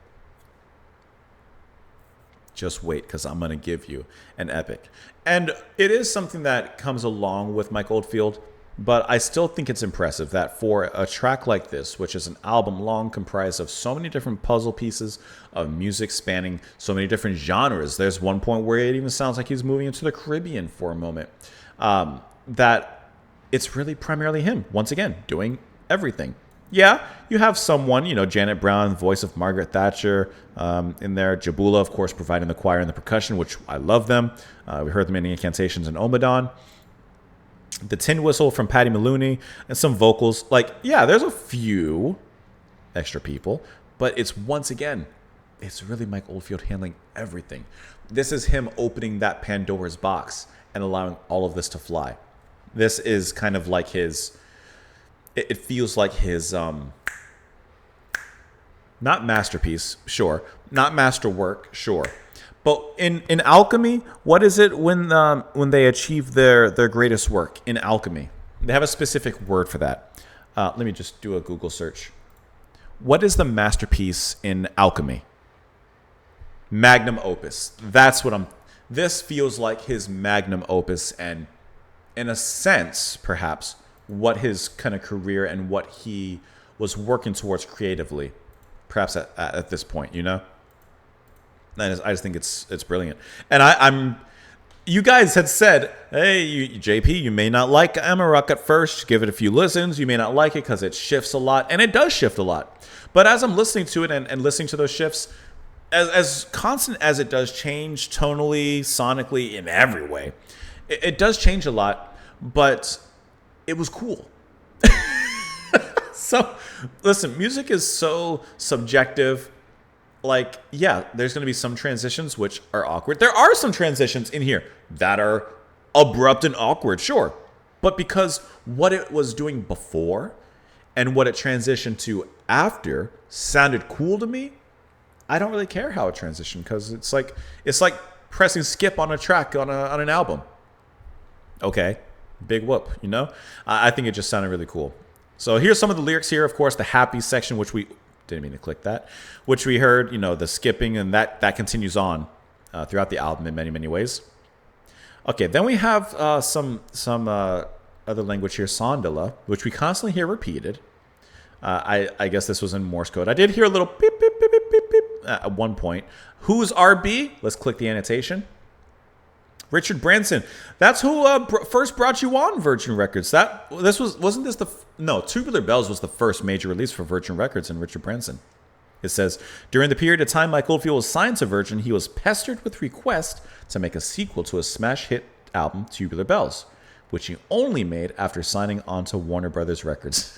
Just wait, because I'm going to give you an epic. And it is something that comes along with Mike Oldfield, but I still think it's impressive that for a track like this, which is an album long comprised of so many different puzzle pieces of music spanning so many different genres, there's one point where it even sounds like he's moving into the Caribbean for a moment, that it's really primarily him, once again, doing everything. Yeah, you have someone, you know, Janet Brown, voice of Margaret Thatcher, in there. Jabula, of course, providing the choir and the percussion, which I love them. We heard them in Incantations and Omadon. The tin whistle from Patty Maloney and some vocals. Like, yeah, there's a few extra people, but it's, once again, it's really Mike Oldfield handling everything. This is him opening that Pandora's box and allowing all of this to fly. This is kind of like his... It feels like his, not masterpiece, sure. Not masterwork, sure. But in alchemy, what is it when they achieve their greatest work in alchemy? They have a specific word for that. Let me just do a Google search. What is the masterpiece in alchemy? Magnum opus. That's what this feels like his magnum opus, and in a sense, perhaps, what his kind of career and what he was working towards creatively, perhaps at this point, you know? And I just think it's brilliant. And I'm you guys had said, hey, JP, you may not like Amarok at first. Give it a few listens. You may not like it because it shifts a lot, and it does shift a lot. But as I'm listening to it and listening to those shifts, as constant as it does change tonally, sonically, in every way, it does change a lot, but it was cool. So, listen, music is so subjective. Like, yeah, there's going to be some transitions which are awkward. There are some transitions in here that are abrupt and awkward, sure. But because what it was doing before and what it transitioned to after sounded cool to me, I don't really care how it transitioned, because it's like pressing skip on a track on an album. Okay. Big whoop, you know? I think it just sounded really cool. So here's some of the lyrics here. Of course, the happy section, which we didn't mean to click that, which we heard, you know, the skipping, and that continues on throughout the album in many, many ways. Okay, then we have some other language here, Sondala, which we constantly hear repeated. I guess this was in Morse code. I did hear a little beep, beep, beep, beep, beep, beep at one point. Who's RB? Let's click the annotation. Richard Branson. That's who first brought you on Virgin Records. Tubular Bells was the first major release for Virgin Records and Richard Branson. It says, during the period of time Mike Oldfield was signed to Virgin, he was pestered with requests to make a sequel to his smash hit album Tubular Bells, which he only made after signing on to Warner Brothers Records.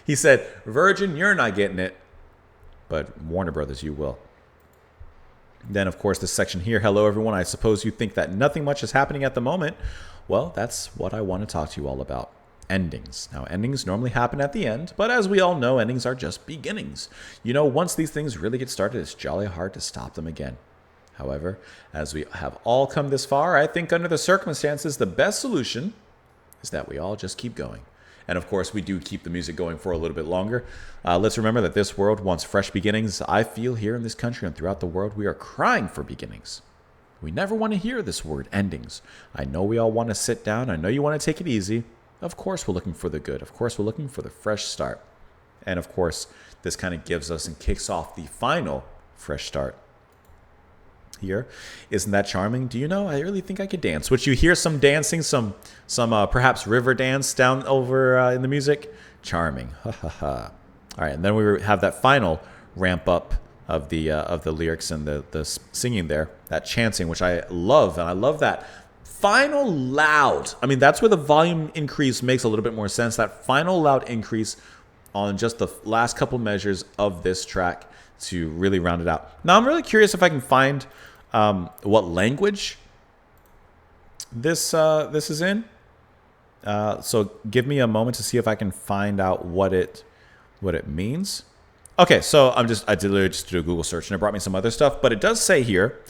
He said, Virgin, you're not getting it, but Warner Brothers, you will. Then, of course, this section here, hello, everyone. I suppose you think that nothing much is happening at the moment. Well, that's what I want to talk to you all about. Endings. Now, endings normally happen at the end, but as we all know, endings are just beginnings. You know, once these things really get started, it's jolly hard to stop them again. However, as we have all come this far, I think under the circumstances, the best solution is that we all just keep going. And of course, we do keep the music going for a little bit longer. Let's remember that this world wants fresh beginnings. I feel here in this country and throughout the world, we are crying for beginnings. We never want to hear this word, endings. I know we all want to sit down. I know you want to take it easy. Of course, we're looking for the good. Of course, we're looking for the fresh start. And of course, this kind of gives us and kicks off the final fresh start. Here, isn't that charming? Do you know? I really think I could dance. Which you hear some dancing, some perhaps river dance down over in the music. Charming. Ha ha ha. All right, and then we have that final ramp up of the lyrics and the singing there, that chanting, which I love, and I love that final loud. I mean, that's where the volume increase makes a little bit more sense. That final loud increase on just the last couple measures of this track to really round it out. Now, I'm really curious if I can find what language this is in. So give me a moment to see if I can find out what it means. Okay, so I literally just did a Google search and it brought me some other stuff, but it does say here,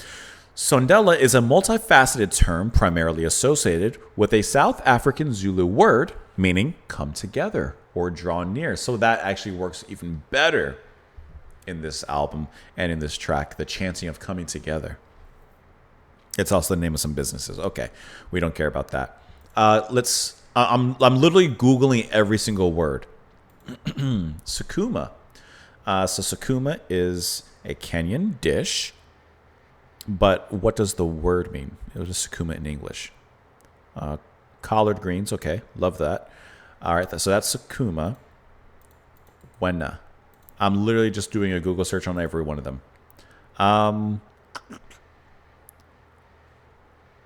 Sondela is a multifaceted term primarily associated with a South African Zulu word meaning come together or draw near. So that actually works even better in this album and in this track, the chanting of coming together. It's also the name of some businesses. Okay, we don't care about that. I'm literally Googling every single word. Sukuma. So sukuma is a Kenyan dish, but what does the word mean? It was sukuma in English. Collard greens, okay, love that. All right, so that's sukuma. Wena. I'm literally just doing a Google search on every one of them.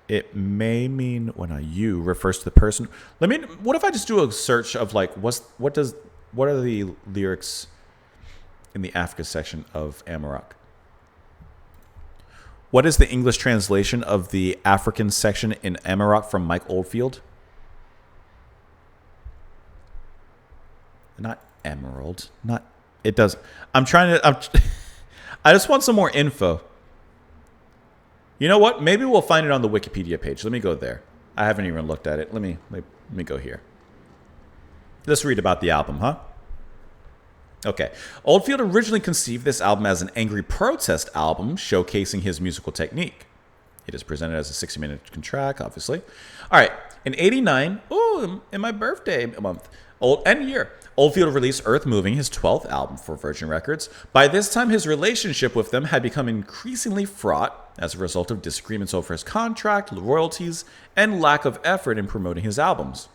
It may mean when a you refers to the person. What if I just do a search of like what are the lyrics in the Africa section of Amarok? What is the English translation of the African section in Amarok from Mike Oldfield? Not emerald. Not. It does. I just want some more info. You know what? Maybe we'll find it on the Wikipedia page. Let me go there. I haven't even looked at it. Let me go here. Let's read about the album, huh? Okay. Oldfield originally conceived this album as an angry protest album showcasing his musical technique. It is presented as a 60-minute track, obviously. All right. In 89, in my birthday month, year, Oldfield released Earth Moving, his 12th album for Virgin Records. By this time, his relationship with them had become increasingly fraught as a result of disagreements over his contract, royalties, and lack of effort in promoting his albums.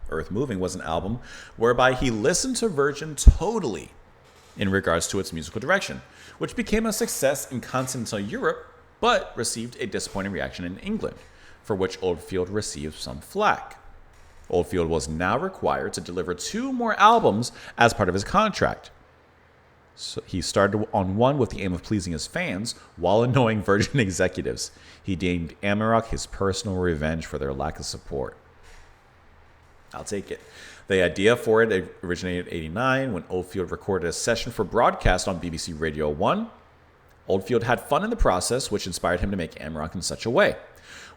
Earth Moving was an album whereby he listened to Virgin totally in regards to its musical direction, which became a success in continental Europe, but received a disappointing reaction in England, for which Oldfield received some flack. Oldfield was now required to deliver 2 more albums as part of his contract. So he started on one with the aim of pleasing his fans while annoying Virgin executives. He deemed Amarok his personal revenge for their lack of support. I'll take it. The idea for it originated in 89 when Oldfield recorded a session for broadcast on BBC Radio 1. Oldfield had fun in the process, which inspired him to make Amarok in such a way.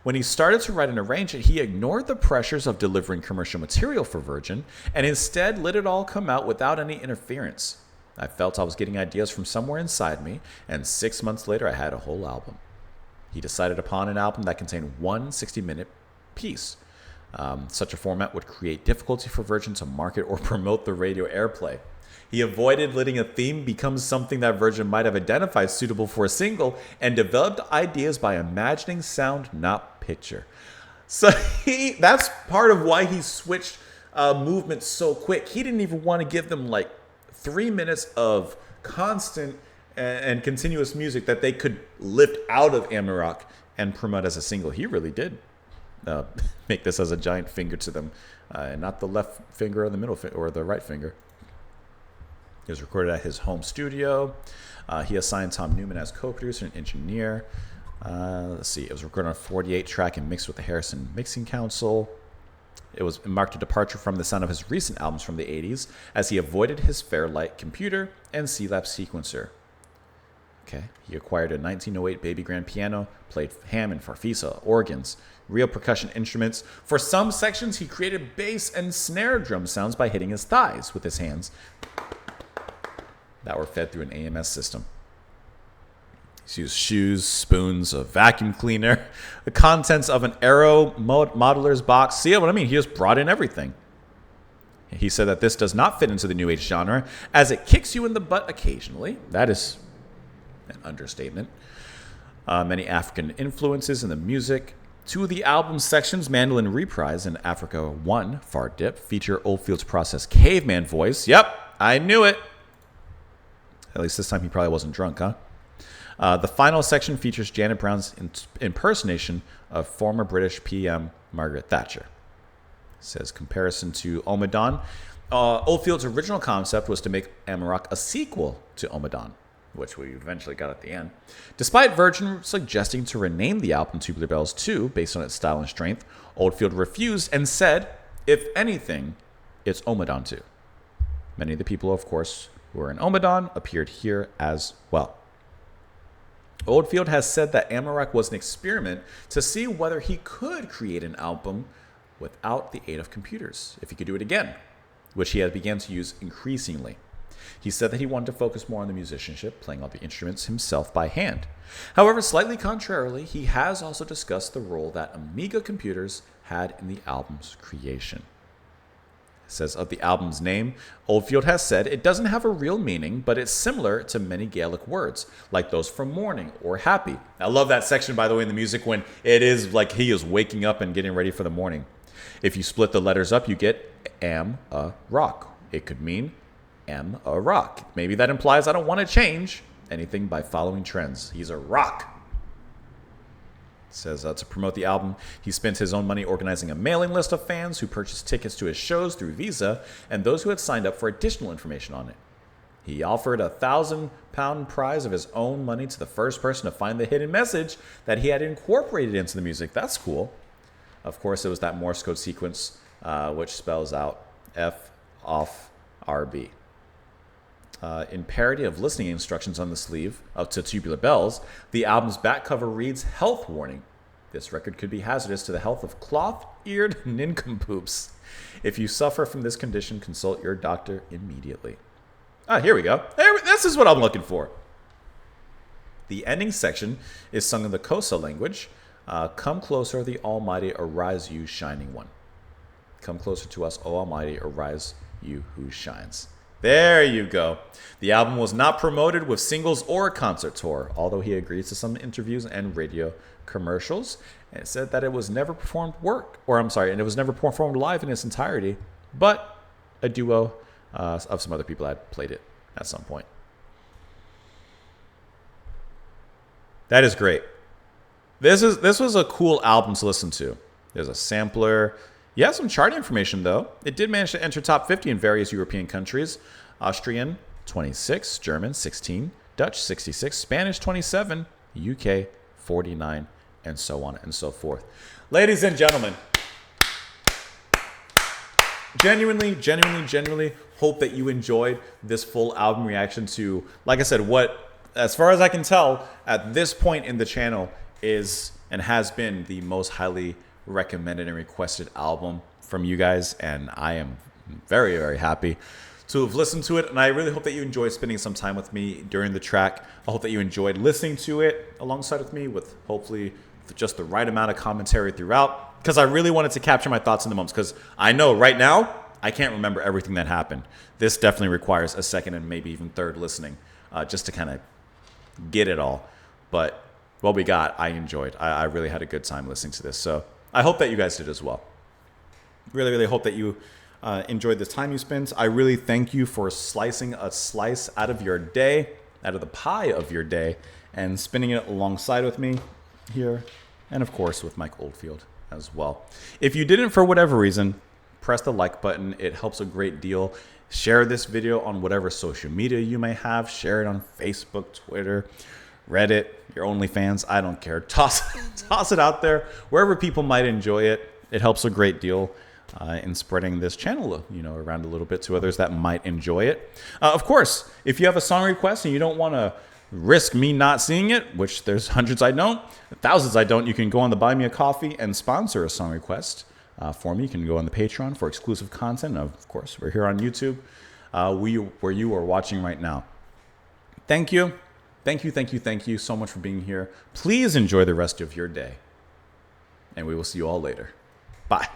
When he started to write and arrange it, he ignored the pressures of delivering commercial material for Virgin and instead let it all come out without any interference. I felt I was getting ideas from somewhere inside me, and 6 months later I had a whole album. He decided upon an album that contained one 60-minute piece. Such a format would create difficulty for Virgin to market or promote the radio airplay. He avoided letting a theme become something that Virgin might have identified suitable for a single and developed ideas by imagining sound, not picture. So that's part of why he switched movement so quick. He didn't even want to give them like 3 minutes of constant and continuous music that they could lift out of Amarok and promote as a single. He really did make this as a giant finger to them, not the left finger or the middle or the right finger. It was recorded at his home studio. He assigned Tom Newman as co-producer and engineer. Let's see. It was recorded on a 48-track and mixed with the Harrison Mixing Council. It marked a departure from the sound of his recent albums from the 80s, as he avoided his Fairlight computer and C-Lab sequencer. Okay. He acquired a 1908 baby grand piano, played Hammond, Farfisa, organs, real percussion instruments. For some sections, he created bass and snare drum sounds by hitting his thighs with his hands that were fed through an AMS system. He's used shoes, spoons, a vacuum cleaner, the contents of an Aero modeler's box. See what I mean? He just brought in everything. He said that this does not fit into the New Age genre, as it kicks you in the butt occasionally. That is an understatement. Many African influences in the music. Two of the album sections, Mandolin Reprise and Africa 1, Far Dip, feature Oldfield's processed caveman voice. Yep, I knew it. At least this time he probably wasn't drunk, huh? The final section features Janet Brown's impersonation of former British PM Margaret Thatcher. It says, comparison to Omadon. Oldfield's original concept was to make Amarok a sequel to Omadon, which we eventually got at the end. Despite Virgin suggesting to rename the album Tubular Bells 2 based on its style and strength, Oldfield refused and said, if anything, it's Omadon 2. Many of the people, of course, who were in Omadon appeared here as well. Oldfield has said that Amarok was an experiment to see whether he could create an album without the aid of computers, if he could do it again, which he had begun to use increasingly. He said that he wanted to focus more on the musicianship, playing all the instruments himself by hand. However, slightly contrarily, he has also discussed the role that Amiga computers had in the album's creation. It says of the album's name, Oldfield has said it doesn't have a real meaning, but it's similar to many Gaelic words, like those for morning or happy. I love that section, by the way, in the music when it is like he is waking up and getting ready for the morning. If you split the letters up, you get Amarok. It could mean Amarok. Maybe that implies I don't want to change anything by following trends. He's a rock. It says to promote the album, he spent his own money organizing a mailing list of fans who purchased tickets to his shows through Visa and those who had signed up for additional information on it. He offered a £1,000 prize of his own money to the first person to find the hidden message that he had incorporated into the music. That's cool. Of course, it was that Morse code sequence, which spells out F off RB. In parody of listening instructions on the sleeve to Tubular Bells, the album's back cover reads, health warning. This record could be hazardous to the health of cloth-eared nincompoops. If you suffer from this condition, consult your doctor immediately. Here we go. This is what I'm looking for. The ending section is sung in the Xhosa language. Come closer, the Almighty, arise, you shining one. Come closer to us, O Almighty, arise, you who shines. There you go. The album was not promoted with singles or a concert tour, although he agrees to some interviews and radio commercials. And it said that it was never performed and it was never performed live in its entirety, but a duo of some other people had played it at some point. That is great. This was a cool album to listen to. There's a sampler. You have some chart information, though. It did manage to enter top 50 in various European countries. Austrian, 26. German, 16. Dutch, 66. Spanish, 27. UK, 49. And so on and so forth. Ladies and gentlemen, genuinely hope that you enjoyed this full album reaction to, like I said, what, as far as I can tell, at this point in the channel is and has been the most highly recommended and requested album from you guys, and I am very, very happy to have listened to it, and I really hope that you enjoyed spending some time with me during the track. I hope that you enjoyed listening to it alongside with me with hopefully just the right amount of commentary throughout, because I really wanted to capture my thoughts in the moments, because I know right now I can't remember everything that happened. This definitely requires a second and maybe even third listening just to kind of get it all, but what we got, I enjoyed. I really had a good time listening to this, so I hope that you guys did as well. Really, really hope that you enjoyed the time you spent. I really thank you for slicing a slice out of your day, out of the pie of your day, and spinning it alongside with me here, and of course with Mike Oldfield as well. If you didn't for whatever reason, press the like button. It helps a great deal. Share this video on whatever social media you may have. Share it on Facebook, Twitter, Reddit, your OnlyFans, I don't care. Toss it out there wherever people might enjoy it. It helps a great deal in spreading this channel, around a little bit to others that might enjoy it. Of course, if you have a song request and you don't want to risk me not seeing it, which there's hundreds I don't, thousands I don't, you can go on the Buy Me a Coffee and sponsor a song request for me. You can go on the Patreon for exclusive content. Of course, we're here on YouTube, where you are watching right now. Thank you. Thank you, thank you, thank you so much for being here. Please enjoy the rest of your day. And we will see you all later. Bye.